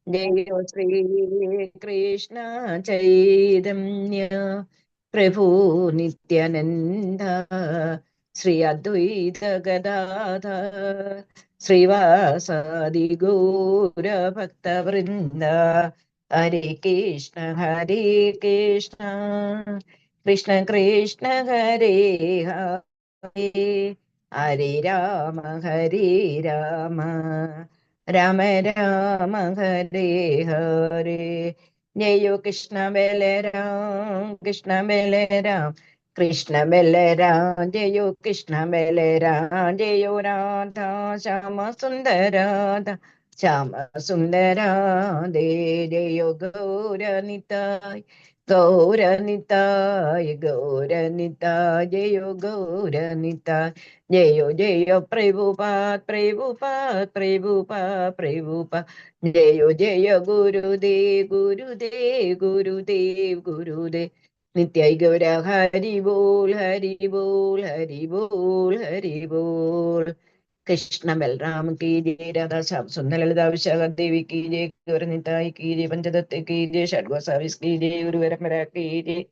जय श्री कृष्ण चैतन्य प्रभु नित्यानंद श्री अद्वैत गदाधर श्रीवासादि गौर भक्त वृंद हरे कृष्ण कृष्ण कृष्ण हरे हरे हरे राम राम राम हरे हरे। जयो कृष्ण बलराम कृष्ण बलराम जयो कृष्ण बलराम जयो राधा श्याम सुंदर राधा श्याम सुंदर दे जयो गौर निताय जयो गौर निताय जयो जयो प्रभुपाद जय गुरुदेव नित्याय गौर हरि बोल। कृष्ण बलराम की जय, राधा श्याम सुंदर ललिता विशाखा देवी की जय, गौर निताई की जय, पंचतत्व की जय, षड्गोसाविस की जय, गुरु परंपरा की जय।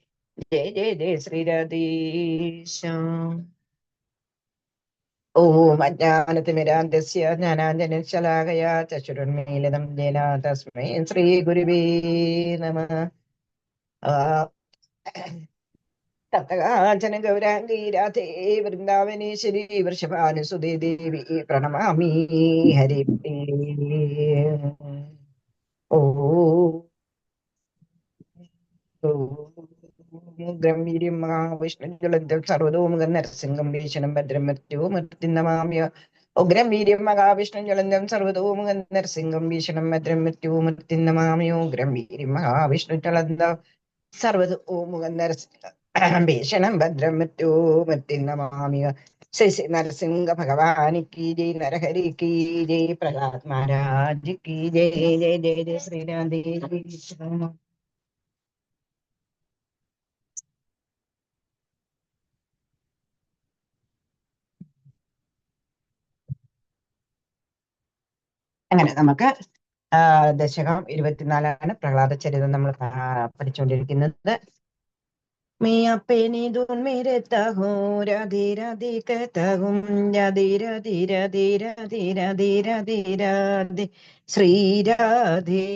जय जय जय श्री राधेश्याम। ओम अज्ञानतिमिरान्धस्य ज्ञानाञ्जनशलाकया चक्षुरुन्मीलितं येन तस्मै श्रीगुरुवे नमः। तप्तकाञ्चन गौराङ्गी राधे वृन्दावनेश्वरी वृषभानुसुते देवी प्रणमामि हरिप्रिये। ओ ഗംഭീര്യം മഹാവിഷ്ണുജ്വലന്തം സർവതോമുഖം നരസിംഹം ഭീഷണം ഭദ്രം മൃത്യുമൂർത്തിന്നമാമ്യ ഉഗ്രം വീര്യം മഹാവിഷ്ണുജ്വലന്തം സർവതോമുഖം നരസിംഹം ഭീഷണം ഭദ്രം മൃത്യുമൂർത്തിന്നമാമ്യോ ഉഗ്രം വീര്യം മഹാവിഷ്ണുജ്വലന്തം സർവതോമുഖം നരസിംഹം ഭീഷണം ഭദ്രം മൃത്യുമൂർത്തിന്നമാമ്യ ശ്രീ ശ്രീ നരസിംഹ ഭഗവാന് കീ ജയ് നരഹരി കീ ജയ് പ്രഹ്ലാദ് മഹാരാജ് കീ ജയ് ജയ ജയ ജയ ശ്രീരാധേ. അങ്ങനെ നമുക്ക് ദശകം 24 പ്രഹ്ലാദ ചരിതം നമ്മൾ പഠിച്ചുകൊണ്ടിരിക്കുന്നത്. मिया पेनी दून मेरे ताहू राधे राधे कहता हूँ राधे राधे राधे राधे राधे राधे राधे श्री राधे।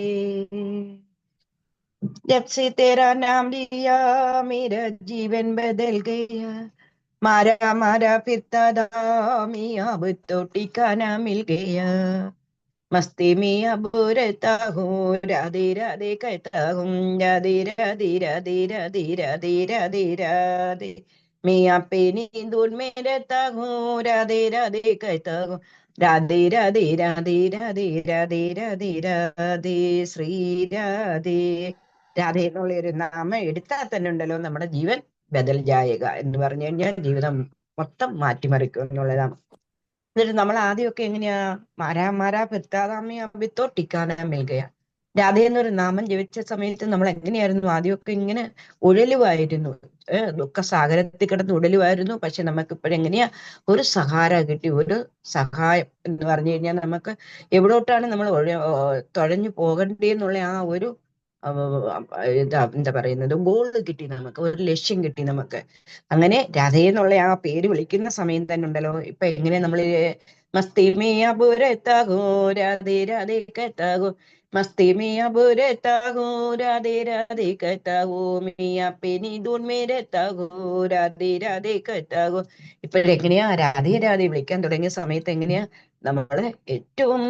जब से तेरा नाम लिया मेरा जीवन बदल गया, मारा मारा फिरता दामी अब तो ठिकाना मिल गया। मस्ती में अब रहता हूँ राधे राधे कहता हूँ राधे राधे राधे राधे राधे राधे राधे। मियाँ पे नींद में रहता हूँ राधे राधे कहता हूँ राधे राधे राधे राधे राधे राधे राधे ശ്രീ രാധേ. രാധ എന്നുള്ള ഒരു നാമം എടുത്താൽ തന്നെ ഉണ്ടല്ലോ നമ്മുടെ ജീവൻ ബദൽ ജായക എന്ന് പറഞ്ഞു കഴിഞ്ഞാൽ ജീവിതം മൊത്തം മാറ്റിമറിക്കും എന്നുള്ളതാണ്. എന്നിട്ട് നമ്മൾ ആദ്യമൊക്കെ എങ്ങനെയാ മാരാ പെത്താതാമി അബിത്തോ ടിക്കാന മിൽകയ. രാധ എന്നൊരു നാമം ജപിച്ച സമയത്ത് നമ്മൾ എങ്ങനെയായിരുന്നു ആദ്യമൊക്കെ ഇങ്ങനെ ഉഴലുവായിരുന്നു, ദുഃഖസാഗരത്തിൽ കിടന്ന് ഉഴലുവായിരുന്നു. പക്ഷെ നമുക്ക് ഇപ്പോഴെങ്ങനെയാ ഒരു സഹാര കിട്ടി, ഒരു സഹായം എന്ന് പറഞ്ഞു കഴിഞ്ഞാൽ നമുക്ക് എവിടോട്ടാണ് നമ്മൾ തുഴഞ്ഞു പോകണ്ടേന്നുള്ള ആ ഒരു എന്താ പറയുന്നത് ഗോൾ കിട്ടി, നമുക്ക് ഒരു ലക്ഷ്യം കിട്ടി നമുക്ക്. അങ്ങനെ രാധയെന്നുള്ള ആ പേര് വിളിക്കുന്ന സമയം തന്നെ ഉണ്ടല്ലോ ഇപ്പൊ എങ്ങനെ നമ്മൾ മസ്തി മിയാ ബുരത്താകോ രാധേ രാധേ കത്താകോ മസ്തി മിയാ ബുരത്താകോ രാധേ രാധേ കത്താകോ മിയാ പെനി ദൂൻ മേരത്താകോ രാധേ രാധേ കത്താകോ. ഇപ്പോഴെങ്ങനെയാ രാധേ രാധേ വിളിക്കാൻ തുടങ്ങിയ സമയത്ത് എങ്ങനെയാ നമ്മള് ഏറ്റവും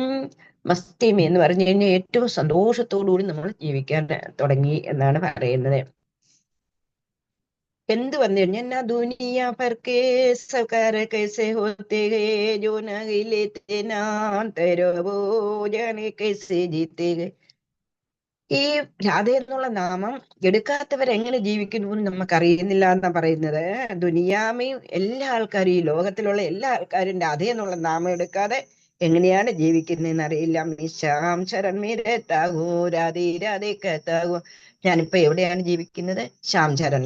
മസ്തിമി എന്ന് പറഞ്ഞു കഴിഞ്ഞാൽ ഏറ്റവും സന്തോഷത്തോടുകൂടി നമ്മൾ ജീവിക്കാൻ തുടങ്ങി എന്നാണ് പറയുന്നത്. എന്ത് വന്നു കഴിഞ്ഞാൽ ना दुनिया भर के सकार कैसे होते गए जो नहीं लेते नाम तेरो वो जाने कैसे जीते गए. ഈ രാധ എന്നുള്ള നാമം എടുക്കാത്തവരെങ്ങനെ ജീവിക്കുന്നു എന്ന് നമുക്കറിയുന്നില്ല എന്നാ പറയുന്നത്. ദുനിയാമയും എല്ലാ ആൾക്കാരും, ഈ ലോകത്തിലുള്ള എല്ലാ ആൾക്കാരും രാധ എന്നുള്ള നാമം എടുക്കാതെ എങ്ങനെയാണ് ജീവിക്കുന്നതെന്ന് അറിയില്ല. ശ്യാം ശരൺ മീരത്താകൂ രാധേ രാധേ കത്താകൂ. ഞാനിപ്പോ എവിടെയാണ് ജീവിക്കുന്നത്? ശ്യാം ചരൺ,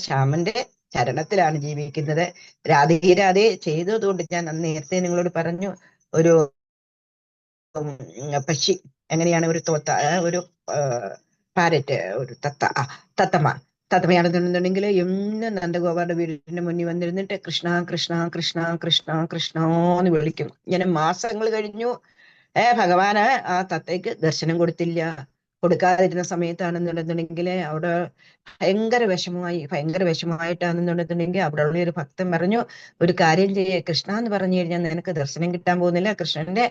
ശ്യാമന്റെ ചരണത്തിലാണ് ജീവിക്കുന്നത്. രാധേ രാധേ ചെയ്തതുകൊണ്ട് ഞാൻ അന്ന് നേരത്തെ നിങ്ങളോട് പറഞ്ഞു, ഒരു പക്ഷി എങ്ങനെയാണ് ഒരു ഒരു പാരറ്റ്, ഒരു തത്തമ്മ തത്തമ്മയാണെന്നുണ്ടെങ്കിൽ എന്നും നന്ദഗോപാലിന്റെ വീടിന്റെ മുന്നിൽ വന്നിരുന്നിട്ട് കൃഷ്ണ കൃഷ്ണ കൃഷ്ണ കൃഷ്ണ കൃഷ്ണ എന്ന് വിളിക്കും. ഇങ്ങനെ മാസങ്ങൾ കഴിഞ്ഞു. ഭഗവാന് ആ തത്തയ്ക്ക് ദർശനം കൊടുക്കാതിരുന്ന സമയത്താണെന്നുണ്ടെന്നുണ്ടെങ്കിൽ അവിടെ ഭയങ്കര വിഷമമായിട്ടാണെന്നുണ്ടെന്നുണ്ടെങ്കിൽ അവിടെ ഉള്ള ഒരു ഭക്തൻ പറഞ്ഞു, ഒരു കാര്യം ചെയ്യേ, കൃഷ്ണ എന്ന് പറഞ്ഞു കഴിഞ്ഞാൽ നിനക്ക് ദർശനം കിട്ടാൻ പോകുന്നില്ല. കൃഷ്ണന്റെ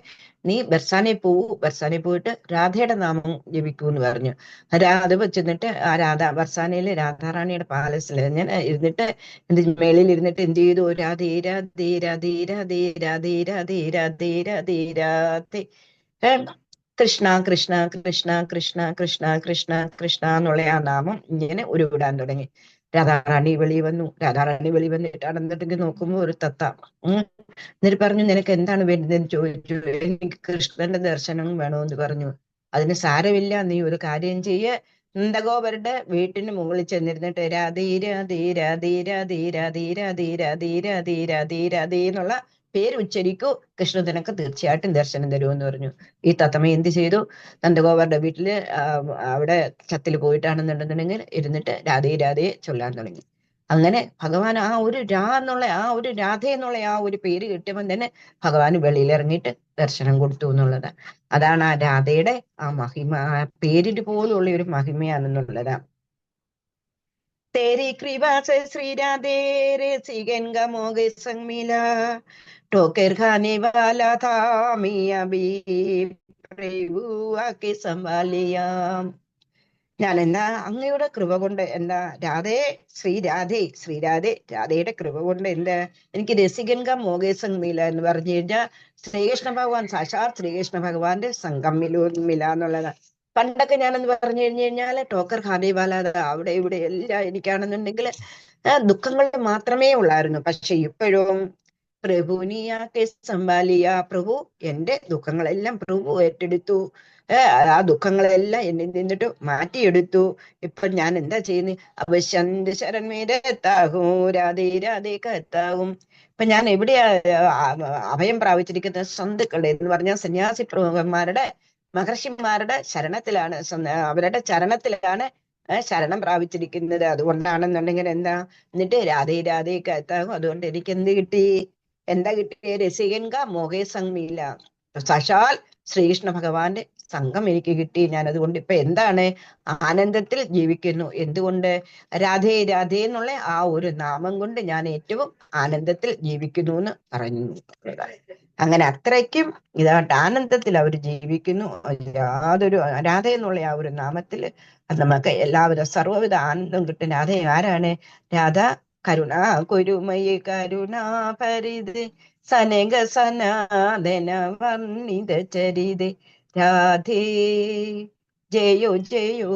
നീ ബർസാനെ പോയിട്ട് രാധയുടെ നാമം ജപിക്കൂ എന്ന് പറഞ്ഞു. അത് ചെന്നിട്ട് ആ ബർസാനയിലെ രാധാറാണിയുടെ പാലസിൽ ഞാൻ ഇരുന്നിട്ട് മേളിൽ ഇരുന്നിട്ട് എന്ത് ചെയ്തു, രാധേ രാധേ രാധേ രാധേ രാധേ രാധേ രാധേ രാധേ രാധേ കൃഷ്ണ കൃഷ്ണ കൃഷ്ണ കൃഷ്ണ കൃഷ്ണ കൃഷ്ണ കൃഷ്ണ എന്നുള്ള ആ നാമം ഇങ്ങനെ ഉരുവിടാൻ തുടങ്ങി. രാധാറാണി വെളി വന്നിട്ടാണെന്നുണ്ടെങ്കിൽ നോക്കുമ്പോ ഒരു തത്ത. എന്നിട്ട് പറഞ്ഞു, നിനക്ക് എന്താണ് വേണ്ടതെന്ന് ചോദിച്ചു. എനിക്ക് കൃഷ്ണന്റെ ദർശനം വേണമെന്ന് പറഞ്ഞു. അതിന് സാരമില്ല, നീ ഒരു കാര്യം ചെയ്യ്, നന്ദഗോപരുടെ വീട്ടിന് മുകളിൽ ചെന്നിരുന്നിട്ട് രാധേ രാധേ രാധേ രാധേ രാധേ രാധേ രാധേ രാധേ രാധേ രാധേ എന്നുള്ള പേര് ഉച്ചരിക്കൂ, കൃഷ്ണൻ നിനക്ക് തീർച്ചയായിട്ടും ദർശനം തരുമെന്ന് പറഞ്ഞു. ഈ തത്തമ്മ എന്ത് ചെയ്തു, നന്ദഗോപരുടെ വീട്ടില് അവിടെ ചത്തിൽ പോയിട്ടാണെന്നുണ്ടെന്നുണ്ടെങ്കിൽ ഇരുന്നിട്ട് രാധേ രാധയെ ചൊല്ലാൻ തുടങ്ങി. അങ്ങനെ ഭഗവാൻ ആ ഒരു രാധ എന്നുള്ള ആ ഒരു പേര് കിട്ടിയപ്പോൾ തന്നെ ഭഗവാൻ വെളിയിൽ ഇറങ്ങിയിട്ട് ദർശനം കൊടുത്തു എന്നുള്ളത്. അതാണ് ആ രാധയുടെ ആ മഹിമ, ആ പേരിന് പോലുള്ള ഒരു മഹിമയാണെന്നുള്ളതാ. तेरी कृपा से श्री राधे रे सिगन का मोगे संग मिला, ठोकर खाने वाला था मियां भी प्रभु आके संभालिया. ഞാൻ എന്താ അങ്ങയുടെ കൃപ കൊണ്ട് എന്താ രാധയുടെ കൃപ കൊണ്ട് എന്താ എനിക്ക് രസികൻക മോഗേസംഗ് മില എന്ന് പറഞ്ഞു കഴിഞ്ഞാൽ ശ്രീകൃഷ്ണ ഭഗവാൻ, സാക്ഷാത് ശ്രീകൃഷ്ണ ഭഗവാന്റെ സംഘം മില എന്നുള്ളതാണ്. പണ്ടൊക്കെ ഞാനെന്ന് പറഞ്ഞു കഴിഞ്ഞാല് ടോക്കർ ഖാദിവാല അവിടെ ഇവിടെ എല്ലാം എനിക്കാണെന്നുണ്ടെങ്കിൽ ദുഃഖങ്ങൾ മാത്രമേ ഉള്ളായിരുന്നു. പക്ഷെ ഇപ്പോഴും പ്രഭുനിയാക്കെ സംഭാലിയ, പ്രഭു എന്റെ ദുഃഖങ്ങളെല്ലാം പ്രഭു ഏറ്റെടുത്തു. ആ ദുഃഖങ്ങളെല്ലാം എന്നിൽ നിന്നിട്ട് മാറ്റിയെടുത്തു. ഇപ്പൊ ഞാൻ എന്താ ചെയ്യുന്നത്, അവശ്യന്ത് ശരൺമേരെത്താകും രാധേ രാധേ കത്താകും. ഇപ്പൊ ഞാൻ എവിടെയാ അഭയം പ്രാപിച്ചിരിക്കുന്നത്, സന്തുക്കളുടെ എന്ന് പറഞ്ഞാൽ സന്യാസി പ്രമുഖന്മാരുടെ മഹർഷിമാരുടെ ശരണത്തിലാണ്, അവരുടെ ചരണത്തിലാണ് ശരണം പ്രാപിച്ചിരിക്കുന്നത്. അതുകൊണ്ടാണെന്നുണ്ടെങ്കിൽ എന്താ, എന്നിട്ട് രാധേ രാധേ കത്താകും. അതുകൊണ്ട് എനിക്ക് എന്താ കിട്ടിയ രസികൻക മോഹേ സംഗമില്ല, സാക്ഷാൽ ശ്രീകൃഷ്ണ ഭഗവാന്റെ സംഘം എനിക്ക് കിട്ടി. ഞാൻ അതുകൊണ്ട് ഇപ്പൊ എന്താണ്, ആനന്ദത്തിൽ ജീവിക്കുന്നു. എന്തുകൊണ്ട്, രാധേ രാധേ എന്നുള്ള ആ ഒരു നാമം കൊണ്ട് ഞാൻ ഏറ്റവും ആനന്ദത്തിൽ ജീവിക്കുന്നു എന്ന് പറഞ്ഞു. അങ്ങനെ അത്രയ്ക്കും ഇതായിട്ട് ആനന്ദത്തിൽ അവർ ജീവിക്കുന്നു. യാതൊരു രാധ എന്നുള്ള ആ ഒരു നാമത്തിൽ നമുക്ക് എല്ലാവരും സർവ്വവിധ ആനന്ദം കിട്ടും. രാധ ആരാണ്? രാധ കരുണ കുരുമയ കരുണാ പരിത് സനക സനാതന വർണ്ണിത ചരിത് രാധേ ജയോ ജയോ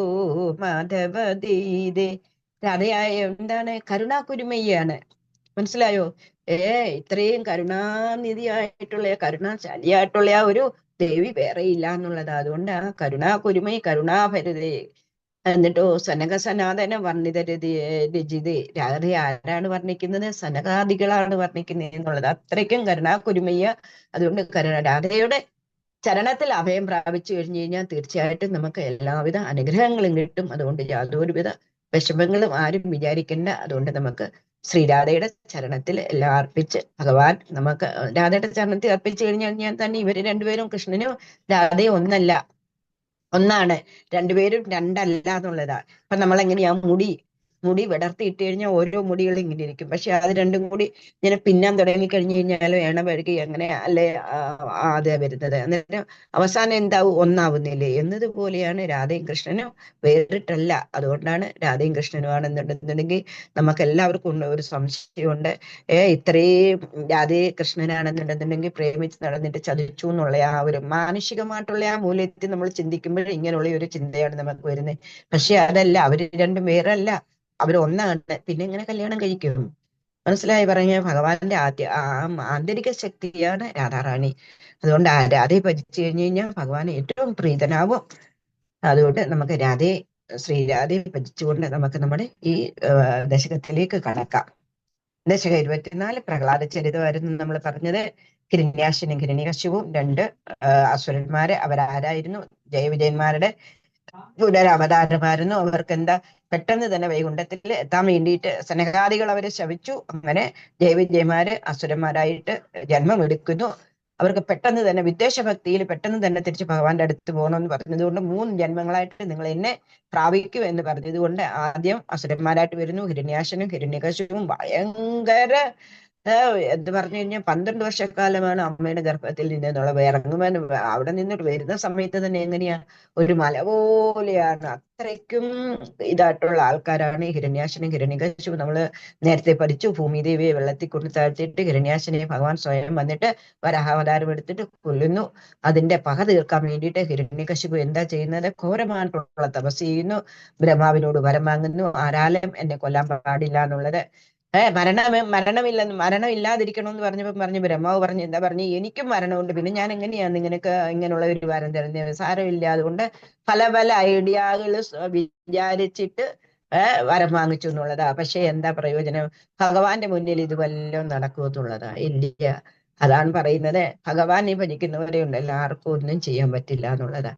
മാധവദീതേ. രാധയായ എന്താണ്? കരുണാകുരുമയാണ്. മനസ്സിലായോ? ഇത്രയും കരുണാനിധിയായിട്ടുള്ള കരുണാശാലിയായിട്ടുള്ള ആ ഒരു ദേവി വേറെ ഇല്ല എന്നുള്ളത്. അതുകൊണ്ട് ആ കരുണാകുരുമൈ കരുണാഭരിതേ. എന്നിട്ടോ സനക സനാതന വർണ്ണിത രചിത. രാധ ആരാണ് വർണ്ണിക്കുന്നത്? സനകാദികളാണ് വർണ്ണിക്കുന്നത് എന്നുള്ളത്. അത്രയ്ക്കും കരുണാകുരുമയ്യ. അതുകൊണ്ട് രാധയുടെ ചരണത്തിൽ അഭയം പ്രാപിച്ചു കഴിഞ്ഞു കഴിഞ്ഞാൽ തീർച്ചയായിട്ടും നമുക്ക് എല്ലാവിധ അനുഗ്രഹങ്ങളും കിട്ടും. അതുകൊണ്ട് യാതൊരുവിധ വിഷമങ്ങളും ആരും വിചാരിക്കേണ്ട. അതുകൊണ്ട് നമുക്ക് ശ്രീരാധയുടെ ചരണത്തിൽ എല്ലാം അർപ്പിച്ച് ഭഗവാൻ നമുക്ക് രാധയുടെ ചരണത്തിൽ അർപ്പിച്ചു കഴിഞ്ഞാൽ തന്നെ ഇവര് രണ്ടുപേരും, കൃഷ്ണനും രാധയും ഒന്നാണ്, രണ്ടുപേരും രണ്ടല്ല എന്നുള്ളതാണ്. അപ്പൊ നമ്മളെങ്ങനെയാ മുടി വിടർത്തിയിട്ട് കഴിഞ്ഞാൽ ഓരോ മുടികളും ഇങ്ങനെ ഇരിക്കും. പക്ഷെ അത് രണ്ടും കൂടി ഇങ്ങനെ പിന്നാൻ തുടങ്ങി കഴിഞ്ഞു കഴിഞ്ഞാലും എണ്ണ വഴുകി അങ്ങനെ അല്ലേ അതേ വരുന്നത്. അന്നേരം അവസാനം എന്താവും? ഒന്നാവുന്നില്ലേ എന്നതുപോലെയാണ് രാധയും കൃഷ്ണനും വേറിട്ടല്ല. അതുകൊണ്ടാണ് രാധയും കൃഷ്ണനും ആണെന്നുണ്ടെന്നുണ്ടെങ്കിൽ നമുക്ക് എല്ലാവർക്കും ഒരു സംശയമുണ്ട്. ഇത്രയും രാധയെ കൃഷ്ണനാണെന്നുണ്ടെന്നുണ്ടെങ്കിൽ പ്രേമിച്ച് നടന്നിട്ട് ചതിച്ചു എന്നുള്ള ആ ഒരു മാനുഷികമായിട്ടുള്ള ആ മൂല്യത്തിൽ നമ്മൾ ചിന്തിക്കുമ്പോൾ ഇങ്ങനെയുള്ള ഒരു ചിന്തയാണ് നമുക്ക് വരുന്നത്. പക്ഷെ അതല്ല, അവര് രണ്ടും വേറല്ല, അവരൊന്നാണ്. പിന്നെ എങ്ങനെ കല്യാണം കഴിക്കും? മനസ്സിലായി പറഞ്ഞ ഭഗവാന്റെ ആന്തരിക ശക്തിയാണ് രാധാറാണി. അതുകൊണ്ട് ആ രാധയെ ഭജിച്ചു കഴിഞ്ഞു കഴിഞ്ഞാൽ ഭഗവാൻ ഏറ്റവും പ്രീതനാവും. അതുകൊണ്ട് നമുക്ക് ശ്രീരാധയെ ഭജിച്ചുകൊണ്ട് നമുക്ക് നമ്മുടെ ഈ ദശകത്തിലേക്ക് കടക്കാം. ദശകം 24 പ്രഹ്ലാദ ചരിതമായിരുന്നു നമ്മൾ പറഞ്ഞത്. ഹിരണ്യാക്ഷനും ഹിരണ്യകശിപുവും രണ്ട് അസുരന്മാര്. അവരാരായിരുന്നു? ജയവിജയന്മാരുടെ പുനരവതാരമായിരുന്നു. അവർക്ക് എന്താ പെട്ടെന്ന് തന്നെ വൈകുണ്ഠത്തിൽ എത്താൻ വേണ്ടിയിട്ട് സനകാദികൾ അവരെ ശവിച്ചു. അങ്ങനെ ജയവിജയന്മാര് അസുരന്മാരായിട്ട് ജന്മം എടുക്കുന്നു. അവർക്ക് പെട്ടെന്ന് തന്നെ വിദ്വേഷഭക്തിയിൽ പെട്ടെന്ന് തന്നെ തിരിച്ച് ഭഗവാന്റെ അടുത്ത് പോകണമെന്ന് പറഞ്ഞതുകൊണ്ട് 3 ജന്മങ്ങളായിട്ട് നിങ്ങൾ എന്നെ പ്രാപിക്കൂ എന്ന് പറഞ്ഞതുകൊണ്ട് ആദ്യം അസുരന്മാരായിട്ട് വരുന്നു. ഹിരണ്യാക്ഷനും ഹിരണ്യകശിപുവും ഭയങ്കര എന്ത് പറഞ്ഞു കഴിഞ്ഞാൽ 12 വർഷക്കാലമാണ് അമ്മയുടെ ഗർഭത്തിൽ നിന്നുള്ള ഇറങ്ങുവാൻ. അവിടെ നിന്നിട്ട് വരുന്ന സമയത്ത് തന്നെ എങ്ങനെയാ, ഒരു മല പോലെയാണ്. അത്രയ്ക്കും ഇതായിട്ടുള്ള ആൾക്കാരാണ് ഈ ഹിരണ്യാക്ഷനും ഹിരണ്യകശിപും. നമ്മള് നേരത്തെ പഠിച്ചു, ഭൂമിദേവിയെ വെള്ളത്തിൽ കൊണ്ട് താഴ്ത്തിയിട്ട് ഹിരണ്യാക്ഷനെ ഭഗവാൻ സ്വയം വന്നിട്ട് വരാഹാവതാരം എടുത്തിട്ട് കൊല്ലുന്നു. അതിന്റെ പക തീർക്കാൻ വേണ്ടിയിട്ട് ഹിരണ്യകശിപു എന്താ ചെയ്യുന്നത്? ഘോരമായിട്ടുള്ള തപസ് ചെയ്യുന്നു. ബ്രഹ്മാവിനോട് വരം വാങ്ങുന്നു, ആരാലും എന്നെ കൊല്ലാൻ പാടില്ല എന്നുള്ളത്. മരണം ഇല്ലാതിരിക്കണമെന്ന് പറഞ്ഞപ്പോ പറഞ്ഞു ബ്രഹ്മാവ് പറഞ്ഞു, എന്താ പറഞ്ഞു, എനിക്കും മരണമുണ്ട്, പിന്നെ ഞാൻ എങ്ങനെയാ നിനക്ക് ഇങ്ങനെയുള്ള ഒരു വരം തരുന്നത്? സാരമില്ല. അതുകൊണ്ട് പല പല ഐഡിയകൾ വിചാരിച്ചിട്ട് വരം വാങ്ങിച്ചു എന്നുള്ളതാ. പക്ഷെ എന്താ പ്രയോജനം? ഭഗവാന്റെ മുന്നിൽ ഇത് വല്ലതും നടക്കുമെന്നുള്ളതാ? ഇല്ല. അതാണ് പറയുന്നത്, ഭഗവാനെ ഭജിക്കുന്നവരെ ഉണ്ട്, എല്ലാവർക്കും ഒന്നും ചെയ്യാൻ പറ്റില്ല എന്നുള്ളതാ.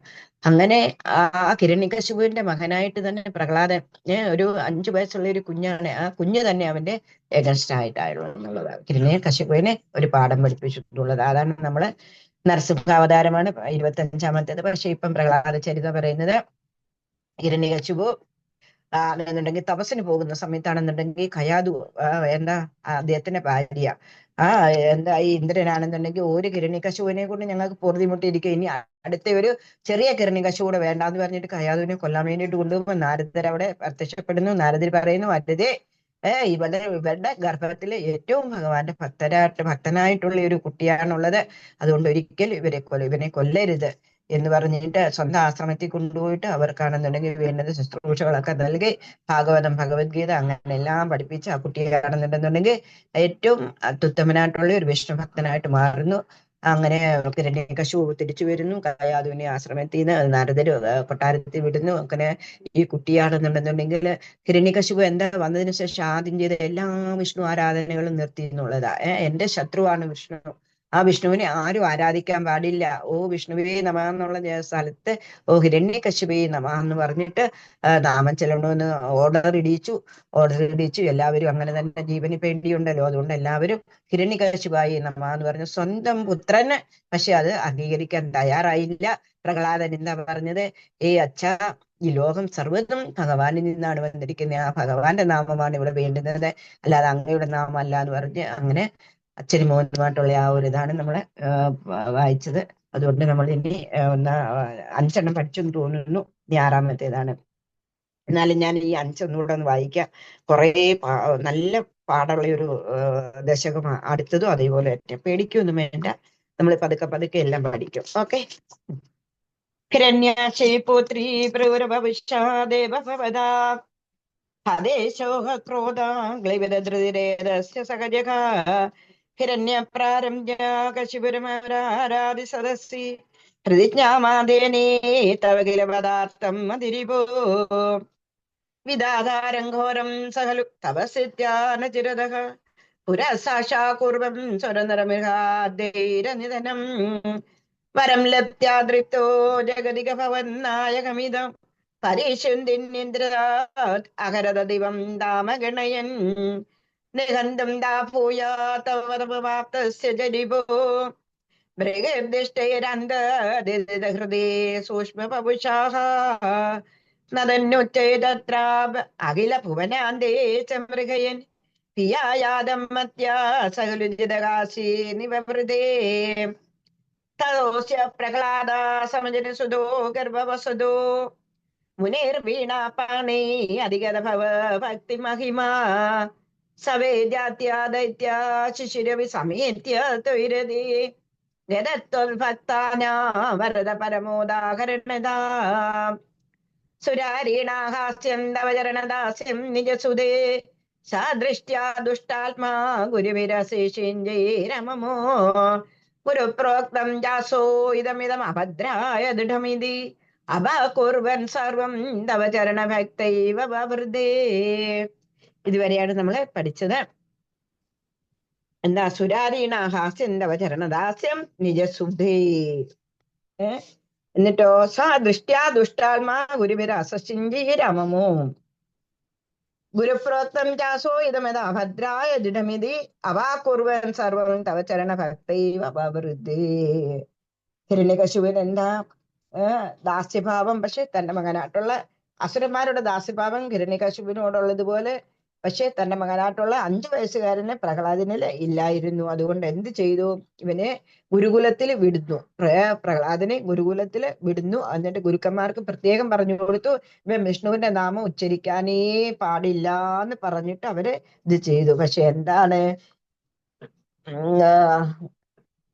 അങ്ങനെ ആ ഹിരണ്യകശിപുവിന്റെ മകനായിട്ട് തന്നെ പ്രഹ്ലാദൻ, ഒരു 5 വയസ്സുള്ള ഒരു കുഞ്ഞാണ്. ആ കുഞ്ഞ് തന്നെ അവന്റെ എഗൻസ്റ്റ് ആയിട്ടായിരുന്നു എന്നുള്ളതാണ്. ഹിരണ്യകശിപുവിനെ ഒരു പാഠം പഠിപ്പിച്ചിട്ടുള്ളത്. അതാണ് നമ്മള് നരസിംഹാവതാരമാണ് 25ാമത്തേത്. പക്ഷെ ഇപ്പം പ്രഹ്ലാദ ചരിത പറയുന്നത് ഹിരണ്യകശിപു എന്നുണ്ടെങ്കിൽ തപസ്സിന് പോകുന്ന സമയത്താണെന്നുണ്ടെങ്കിൽ കയാതു എന്താ അദ്ദേഹത്തിന്റെ ഭാര്യ എന്താ ഈ ഇന്ദ്രനാണെന്നുണ്ടെങ്കിൽ ഒരു ഹിരണ്യകശിപുവിനെ കൊണ്ട് ഞങ്ങൾക്ക് പൊറുതിമുട്ടിയിരിക്കുക, ഇനി അടുത്ത ഒരു ചെറിയ ഹിരണ്യകശിപു കൂടെ വേണ്ടാന്ന് പറഞ്ഞിട്ട് കയാതുവിനെ കൊല്ലാൻ വേണ്ടിയിട്ട് കൊണ്ടുപോകുമ്പോൾ നാരദർ അവിടെ പ്രത്യക്ഷപ്പെടുന്നു. നാരദർ പറയുന്നു, അരുതേ, ഇവരുടെ ഗർഭത്തില് ഏറ്റവും ഭഗവാന്റെ ഭക്തനായിട്ടുള്ള ഒരു കുട്ടിയാണുള്ളത്, അതുകൊണ്ട് ഒരിക്കൽ ഇവനെ കൊല്ലരുത് എന്ന് പറഞ്ഞിട്ട് സ്വന്തം ആശ്രമത്തിൽ കൊണ്ടുപോയിട്ട് അവർക്കാണെന്നുണ്ടെങ്കിൽ വേണ്ടത് ശുശ്രൂഷകളൊക്കെ നൽകി ഭാഗവതം ഭഗവത്ഗീത അങ്ങനെ എല്ലാം പഠിപ്പിച്ച് ആ കുട്ടിയാണെന്നുണ്ടെന്നുണ്ടെങ്കിൽ ഏറ്റവും അത്യുത്തമനായിട്ടുള്ള ഒരു വിഷ്ണു ഭക്തനായിട്ട് മാറുന്നു. അങ്ങനെ ഹിരണ്യകശിപു തിരിച്ചു വരുന്നു. കയാതുവിനെ ആശ്രമത്തിൽ നിന്ന് നാരദര് കൊട്ടാരത്തിൽ വിടുന്നു. അങ്ങനെ ഈ കുട്ടിയാണെന്നുണ്ടെന്നുണ്ടെങ്കിൽ ഹിരണ്യകശിപു എന്താ വന്നതിന് ശേഷം ആദ്യം ചെയ്ത എല്ലാ വിഷ്ണു ആരാധനകളും നിർത്തി എന്നുള്ളതാ. എന്റെ ശത്രുവാണ് വിഷ്ണു, ആ വിഷ്ണുവിനെ ആരും ആരാധിക്കാൻ പാടില്ല. ഓ വിഷ്ണുവേ നമ എന്നുള്ള സ്ഥലത്ത് ഓ ഹിരണ്യകശിപേ നമ എന്ന് പറഞ്ഞിട്ട് നാമം ചെല്ലണമെന്ന് ഓർഡർ ഇടിച്ചു. എല്ലാവരും അങ്ങനെ തന്നെ, ജീവന് വേണ്ടിയുണ്ടല്ലോ, അതുകൊണ്ട് എല്ലാവരും ഹിരണ്യകശിപായി നമ എന്ന് പറഞ്ഞു. സ്വന്തം പുത്രന് പക്ഷെ അത് അംഗീകരിക്കാൻ തയ്യാറായില്ല. പ്രഹ്ലാദൻ എന്താ പറഞ്ഞത്? അച്ഛാ, ഈ ലോകം സർവ്വതും ഭഗവാനിൽ നിന്നാണ് വന്നിരിക്കുന്നത്, ആ ഭഗവാന്റെ നാമമാണ് ഇവിടെ വേണ്ടുന്നത്, അല്ലാതെ അങ്ങയുടെ നാമല്ല എന്ന് പറഞ്ഞ് അങ്ങനെ അച്ഛനും മോനുമായിട്ടുള്ള ആ ഒരു ഇതാണ് നമ്മൾ വായിച്ചത്. അതുകൊണ്ട് നമ്മൾ ഇനി 5 പഠിച്ചെന്ന് തോന്നുന്നു. ഇനി 6ാമത്തേതാണ്. എന്നാലും ഞാൻ ഈ 5 ഒന്നുകൂടെ ഒന്ന് വായിക്കാം. കുറേ നല്ല പാടുള്ള ഒരു ദശകമാണ്. അടുത്തതും അതേപോലെ പേടിക്കൊന്നും വേണ്ട, നമ്മൾ പതുക്കെ പതുക്കെ എല്ലാം പഠിക്കും. ഓക്കെ. ഹിരണ്യാക്ഷേ പുത്രീ പ്രൗരഭവിഷ്യാദേവ ഭവതാ ഹദേശോഹ ക്രോധാഗ്ലിവിധൃതിരേതസ്യ സഹജഃ ഹിരണ്യപ്രാരംഭ്യ കശിപുരമരാരാധി സദസ്സി പ്രതിജ്ഞാമാദേനേ തവ കില പദാർത്ഥം മതിരിപോ വിദാധാരം ഘോരം സഹലു തപസിത്യാനചിരതഃ പുരസാക്ഷാ കുർവം സ്വരനരമൃഗാദ്യൈരനിധനം വരം ലബ്ധ്യാദൃപ്തോ ജഗതിക ഭവന്നായകമിതം പരീക്ഷുന്ദിന്ദ്രാത് അഹരത ദിവം ദാമഗണയൻ നിഹന്തം ദാഭൂയാ തവ തപവാപ്തസ്യ ജരിപോ മൃഗേർദിഷ്ടൈരന്തഹൃദേ സൂക്ഷ്മപപുഷാഃ നദന്നുച്ചൈതത്ര അഖില ഭുവനാന്തേ ച മൃഗയൻ പിയായാദം മത്യാ സകലുജിതകാശീ നിവൃതേ തദോസ്യ പ്രഹ്ലാദ സമജനസുതോ ഗർഭവസുതോ മുനിർവീണാപാണി അധിഗത ഭവ ഭക്തി മഹിമാ സവേ ജാത്യാ ദൈത്യാ ശിശിരവി സമേത്യ ത്വരതി ഗതത്വൽഭക്താനാ വരദ പരമോദാഹരണദാ സുരാരീണാഹാസ്യം തവചരണദാസ്യം നിജസുതേ സാദൃഷ്ട്യാ ദുഷ്ടാത്മാ ഗുരുവിരശേഷിഞ്ജൈരമമോ ഗുരുപ്രോക്തം ജാസോ ഇതമിതം അഭദ്രായ ദൃഢമിതി അപകുർവൻ സർവം തവ ചരണഭക്തൈവ വവൃതേ. ഇതുവരെയാണ് നമ്മൾ പഠിച്ചത്. എന്താ സുരാരീണ ഹാസ്യന്തവ ചരണദാസ്യം നിജസുധേ. എന്നിട്ടോ സാ ദൃഷ്ട്യാ ദുഷ്ടാത്മാ ഗുരുവിരസഞ്ചീരമമോ ഗുരുപ്രോക്തം ചാസോ ഇതമതാ ഭദ്രായ ദൃഢമിതി അവാകുർവൻ സർവം തവ ചരണ ഭക്തൈവ അപവൃദ്ധേ. ഹിരണ്യകശിപുവിൻ എന്താ ദാസ്യഭാവം, പക്ഷെ തന്റെ മകനായിട്ടുള്ള അസുരന്മാരുടെ ദാസ്യഭാവം ഹിരണ്യകശിപുവിനോടുള്ളതുപോലെ പക്ഷെ തന്റെ മകനായിട്ടുള്ള 5 വയസ്സുകാരന് പ്രഹ്ലാദനില് ഇല്ലായിരുന്നു. അതുകൊണ്ട് എന്ത് ചെയ്തു? ഇവനെ ഗുരുകുലത്തിൽ വിടുന്നു. പ്രഹ്ലാദനെ ഗുരുകുലത്തിൽ വിടുന്നു. എന്നിട്ട് ഗുരുക്കന്മാർക്ക് പ്രത്യേകം പറഞ്ഞു കൊടുത്തു, ഇവൻ വിഷ്ണുവിന്റെ നാമം ഉച്ചരിക്കാനേ പാടില്ല എന്ന് പറഞ്ഞിട്ട് അവര് ഇത് ചെയ്തു. പക്ഷെ എന്താണ്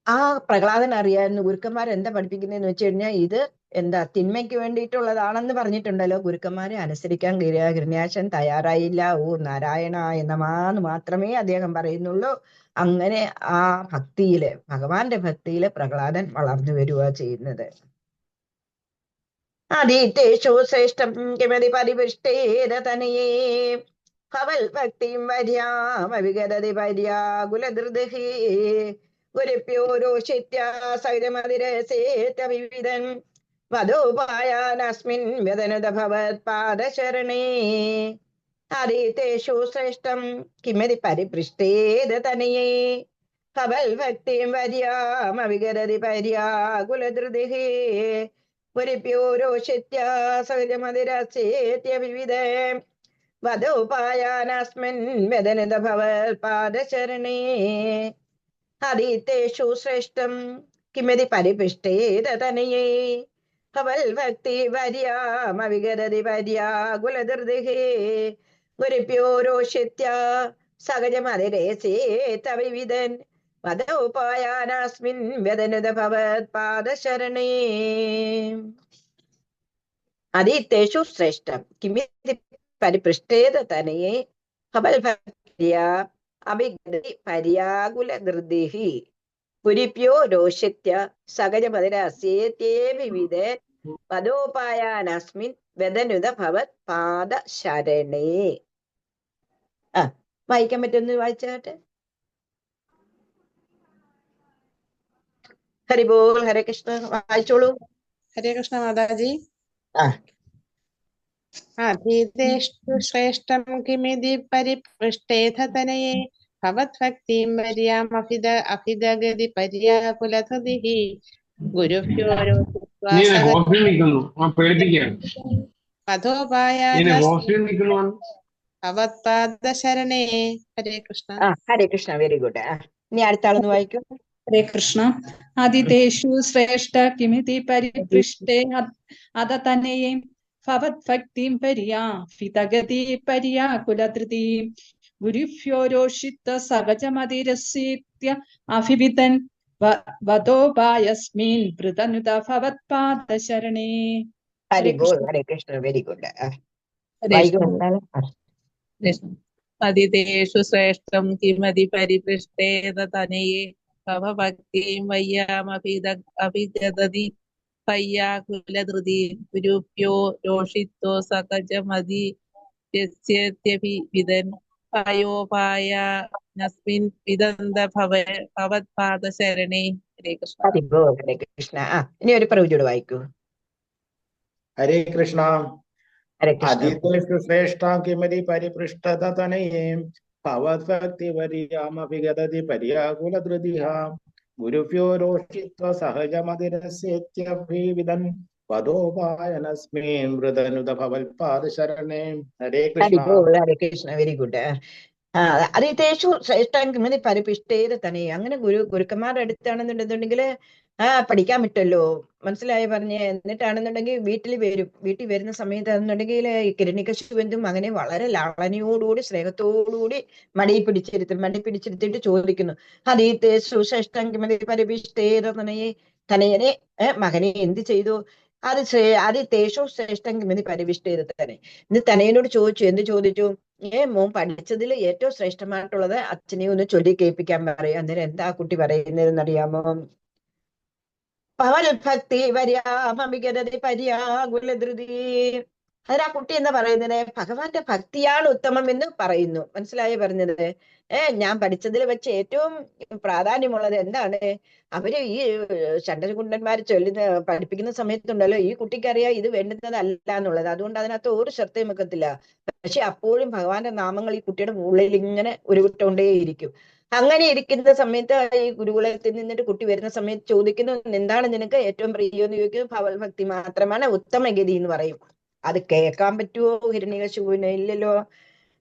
ആ പ്രഹ്ലാദൻ അറിയായിരുന്നു ഗുരുക്കന്മാർ എന്താ പഠിപ്പിക്കുന്നതെന്ന് വെച്ച് കഴിഞ്ഞാൽ ഇത് എന്താ തിന്മയ്ക്ക് വേണ്ടിയിട്ടുള്ളതാണെന്ന് പറഞ്ഞിട്ടുണ്ടല്ലോ. ഗുരുക്കന്മാരെ അനുസരിക്കാൻ ഹിരണ്യാക്ഷൻ തയ്യാറായില്ല. ഓ നാരായണ എന്നമാന്ന് മാത്രമേ അദ്ദേഹം പറയുന്നുള്ളൂ. അങ്ങനെ ആ ഭക്തിയില്, ഭഗവാന്റെ ഭക്തിയില് പ്രഹ്ലാദൻ വളർന്നു വരിക ചെയ്യുന്നത്. ആദിത്യേഷു ശ്രേഷ്ഠം കിമതി പരിപൃഷ്ടേരതനയേ ഭവൽ ഭക്തിം വര്യാമവിഗതതി പര്യാകുലധൃദഹി ഗുരുഭ്യോ രോഷിത്യ സഹിതമതിരസേതവിവിധൻ വധോപായാനസ്മിൻ വ്യതനുത ഭവത്പാദശരണേ. ആദിത്യേഷു ശ്രേഷ്ഠം കിമതി പരിപൃഷ്ടേരതനയേ ഭവൽ ഭക്തിം വര്യാമവിഗതതി പര്യാകുലധൃദഹി ഗുരുഭ്യോ രോഷിത്യ സഹിതമതിരസേത്യവിവിധ വധോപായാനസ്മിൻ വ്യതനുത ഭവത്പാദശരണേ. ആദിത്യേഷു ശ്രേഷ്ഠം കിമതി പരിപൃഷ്ടേതനയേ ഭവൽ ഭക്തി വര്യാമവിഗതതി പര്യാകുലധൃദഹി ഗുരുഭ്യോ രോഷിത്യ സഹജമതിരേസേതവിവിധൻ വധോപായാനസ്മിൻ വ്യതനുത ഭവത്പാദശരണേ. ആദിത്യേഷു ശ്രേഷ്ഠം കിമിതി പരിപൃഷ്ടേതനയേ ഭവൽ ഭക്തിയാ അഭിഗതി പര്യാകുലധൃദിഹി ഗുരുഭ്യോ രോഷിത്യ സഹജമതിരസ്യേത്യവിവിധ വധോപായാനസ്മിൻ വ്യതനുത ഭവത് പാദശരണേ. വായിക്കാൻ പറ്റുമെന്ന് വായിച്ചാട്ടെ. ഹരിബോൾ. ഹരേ കൃഷ്ണ. വായിച്ചോളൂ. ഹരേ കൃഷ്ണ മാതാജി. ആ ആധീതേഷു ശ്രേഷ്ഠം കിമിതി പരിപൃഷ്ടേധതനയേ ഭവദ്ഭക്തിം വര്യാമഭിദഗതി പര്യാകുലധൃദിഹി ഗുരുഭ്യോ ഭവത്പാദശരണേ. ഹരേ കൃഷ്ണ. ഹരേ കൃഷ്ണ. Very good. ഇനി അടുത്ത ആളൊന്ന് വായിക്കൂ. ഹരേ കൃഷ്ണ. ആദിതേഷു ശ്രേഷ്ഠ കിമിതി പരിപൃഷ്ടേ അദതനയേ ഭവദ്ഭക്തിം പര്യാഭിതഗതി പര്യാകുലധൃതി ഗുരുഭ്യോ രോഷിത്ത സഹജമതിരസ്യേത്യ അഭിവിദൻ വധോപായസ്മിൻ വൃതനുത ഭവത്പാദശരണേ. ഹരേ കൃഷ്ണ. Very good. അതിതേഷു ശ്രേഷ്ഠം കിമതി പരിപൃഷ്ടേതനയേ ഭവഭക്തിം വയ്യാമഭിഗതതി പയ്യാകുലധൃതി ഗുരുഭ്യോ രോഷിത്തോ സകജമതിരസ്യേത്യഭിവിദൻ വയോപായാനസ്മിൻ വിദന്ത ഭവത്പാദശരണേ. ഹരേ കൃഷ്ണ. ഹരേ കൃഷ്ണ. ഇനി ഒരു പ്രവചോട് വായിക്കൂ. ഹരേ കൃഷ്ണ. ഹരേ കൃഷ്ണ. ആദിത്യേഷു ശ്രേഷ്ഠാം കിമതി പരിപൃഷ്ടതനയേ ഭവദ്ഭക്തി വര്യാമഭിഗതതി പര്യാകുലധൃതിഃ ഗുരുഭ്യോ രോഷിത്വ സഹജമതിരസ്യേത്യഭിവിദൻ വധോപായനസ്മിൻ വൃതനുത ഭവത്പാദശരണേ. ഹരേ കൃഷ്ണ. ഹരേ കൃഷ്ണ. Very good. ആദിത്യേഷു ശ്രേഷ്ഠം കിമതി പരിപൃഷ്ടേതനയേ. അങ്ങനെ ഗുരുക്കന്മാരുടെ അടുത്താണെന്നുണ്ടെന്നുണ്ടെങ്കിൽ പഠിക്കാൻ പറ്റുമല്ലോ. മനസ്സിലായി പറഞ്ഞ്. എന്നിട്ടാണെന്നുണ്ടെങ്കിൽ വീട്ടിൽ വരുന്ന സമയത്താണെന്നുണ്ടെങ്കിൽ ഹിരണ്യകശിപുവിന്റെ മകനെ വളരെ ലാളനയോടുകൂടി സ്നേഹത്തോടുകൂടി മടി പിടിച്ചിരുത്തിട്ട് ചോദിക്കുന്നു, ആദിത്യേഷു ശ്രേഷ്ഠം കിമതി പരിപൃഷ്ടേതനയേ. തനയനെ മകനെ എന്ത് ചെയ്തു? ആദിത്യേഷു ശ്രേഷ്ഠം കിമതി പരിപൃഷ്ടേതനെ. ഇന്ന് തനയനോട് ചോദിച്ചു. എന്ത് ചോദിച്ചു? മോൻ പഠിച്ചതിൽ ഏറ്റവും ശ്രേഷ്ഠമായിട്ടുള്ളത് അച്ഛനെ ഒന്ന് ചൊല്ലി കേൾപ്പിക്കാൻ പറയാം. അന്നേരം എന്താ കുട്ടി പറയുന്നതെന്നറിയാമോ? ഭവൽ ഭക്തി വര്യാമഭിഗതതി പര്യാകുലധൃതി അതിന് ആ കുട്ടി എന്താ പറയുന്നത്? ഭഗവാന്റെ ഭക്തിയാണ് ഉത്തമം എന്ന് പറയുന്നു. മനസ്സിലായി പറഞ്ഞത്? ഞാൻ പഠിച്ചതിൽ വെച്ച് ഏറ്റവും പ്രാധാന്യമുള്ളത് എന്താണ്? അവര് ഈ ഷണ്ഡകുണ്ടന്മാര് പഠിപ്പിക്കുന്ന സമയത്തുണ്ടല്ലോ, ഈ കുട്ടിക്കറിയാം ഇത് വേണ്ടുന്നതല്ല എന്നുള്ളത്. അതുകൊണ്ട് അതിനകത്ത് ഒരു ശ്രദ്ധയും വെക്കത്തില്ല. പക്ഷെ അപ്പോഴും ഭഗവാന്റെ നാമങ്ങൾ ഈ കുട്ടിയുടെ ഉള്ളിൽ ഇങ്ങനെ ഉരുവിട്ടുകൊണ്ടേയിരിക്കും. അങ്ങനെ ഇരിക്കുന്ന സമയത്ത് ഈ ഗുരുകുലത്തിൽ നിന്നിട്ട് കുട്ടി വരുന്ന സമയത്ത് ചോദിക്കുന്നു, എന്താണ് നിനക്ക് ഏറ്റവും പ്രിയം എന്ന് ചോദിക്കുന്നു. ഭഗവത് ഭക്തി മാത്രമാണ് ഉത്തമഗതി എന്ന് പറയും. അത് കേൾക്കാൻ പറ്റുമോ ഹിരണ്യകശിപുവിന്? ഇല്ലല്ലോ.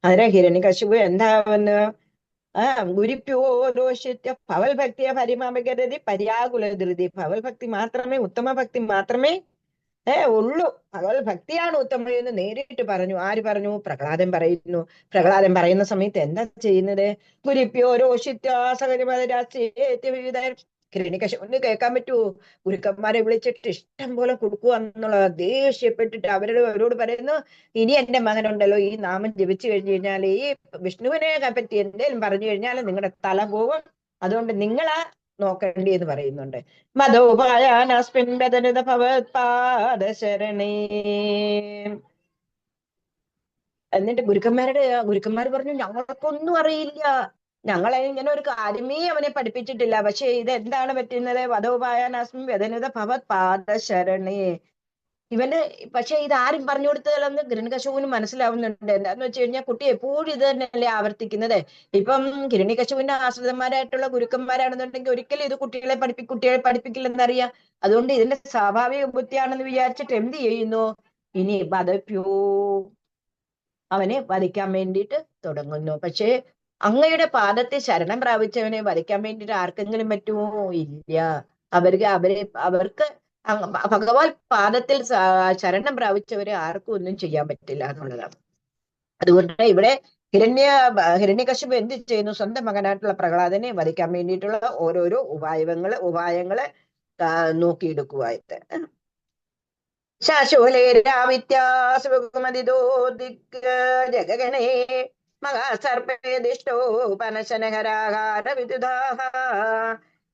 അതിനെ ഹിരണ്യകശിപു എന്താവെന്ന് ഗുരുപ്യോരോഷിത്യ ഭവൽ ഭക്തിയെ പരിമാമകരതി പര്യാകുല ധൃതി. ഭവൽ ഭക്തി മാത്രമേ, ഉത്തമ ഭക്തി മാത്രമേ ഉള്ളൂ. ഭഗവത് ഭക്തിയാണ് ഉത്തമം എന്ന് നേരിട്ട് പറഞ്ഞു. ആര് പറഞ്ഞു? പ്രഹ്ലാദൻ പറയുന്നു. പ്രഹ്ലാദൻ പറയുന്ന സമയത്ത് എന്താ ചെയ്യുന്നത്? ഗുരുപ്യോരോഷിത്യാസകരവിവിധ ഹിരണ്യകശിപുവിന് കേൾക്കാൻ പറ്റുമോ? ഗുരുക്കന്മാരെ വിളിച്ചിട്ട് ഇഷ്ടം പോലെ കൊടുക്കുക എന്നുള്ള ദേഷ്യപ്പെട്ടിട്ട് അവരോട് പറയുന്നു, ഇനി എന്റെ മകനുണ്ടല്ലോ ഈ നാമം ജപിച്ചു കഴിഞ്ഞു കഴിഞ്ഞാൽ, ഈ വിഷ്ണുവിനെ പറ്റി എന്തേലും പറഞ്ഞു കഴിഞ്ഞാൽ നിങ്ങളുടെ തല പോകും. അതുകൊണ്ട് നിങ്ങളാ നോക്കേണ്ടി എന്ന് പറയുന്നുണ്ട്. മതോപായാനസ്മിൻ ഭവത്പാദശരണേ. എന്നിട്ട് ഗുരുക്കന്മാർ പറഞ്ഞു, ഞങ്ങൾക്കൊന്നും അറിയില്ല, ഞങ്ങളെ ഇങ്ങനെ ഒരു കാര്യമേ അവനെ പഠിപ്പിച്ചിട്ടില്ല. പക്ഷെ ഇത് എന്താണ് പറ്റുന്നത്? വധോപായാനസ്മിൻ വ്യതനുത ഭവത്പാദശരണേ. ഇവന്റെ പക്ഷെ ഇത് ആരും പറഞ്ഞു കൊടുത്തതല്ലെന്ന് ഹിരണ്യകശിപുവിന് മനസ്സിലാവുന്നുണ്ട്. എന്താന്ന് വെച്ച് കഴിഞ്ഞാൽ കുട്ടി എപ്പോഴും ഇത് തന്നെയല്ലേ ആവർത്തിക്കുന്നത്. ഇപ്പം ഹിരണ്യകശിപുവിന്റെ ആശ്രിതന്മാരായിട്ടുള്ള ഗുരുക്കന്മാരാണെന്നുണ്ടെങ്കിൽ ഒരിക്കലും ഇത് കുട്ടികളെ പഠിപ്പിക്കില്ലെന്നറിയാം. അതുകൊണ്ട് ഇതിന്റെ സ്വാഭാവിക ബുദ്ധിയാണെന്ന് വിചാരിച്ചിട്ട് എന്ത് ചെയ്യുന്നു? ഇനി വധപ്യോ, അവനെ വധിക്കാൻ വേണ്ടിയിട്ട് തുടങ്ങുന്നു. പക്ഷേ അങ്ങയുടെ പാദത്തെ ശരണം പ്രാപിച്ചവനെ വധിക്കാൻ വേണ്ടിയിട്ട് ആർക്കെങ്കിലും പറ്റുമോ? ഇല്ല. അവർക്ക് ഭഗവാൻ പാദത്തിൽ ശരണം പ്രാപിച്ചവരെ ആർക്കും ഒന്നും ചെയ്യാൻ പറ്റില്ല എന്നുള്ളതാണ്. അതുകൊണ്ട് ഇവിടെ ഹിരണ്യകശിപു എന്ത് ചെയ്യുന്നു? സ്വന്തം മകനായിട്ടുള്ള പ്രഹ്ലാദനെ വധിക്കാൻ വേണ്ടിയിട്ടുള്ള ഓരോരോ ഉപായങ്ങള് നോക്കിയെടുക്കുവായിട്ട്. ശാശൂലേരാവിത്യാസുകുമതിദോ ദിഗ്ഗണേ മഹാസർപ്പേദിഷ്ടോപനശനഹരാഹാര വിദുധാഃ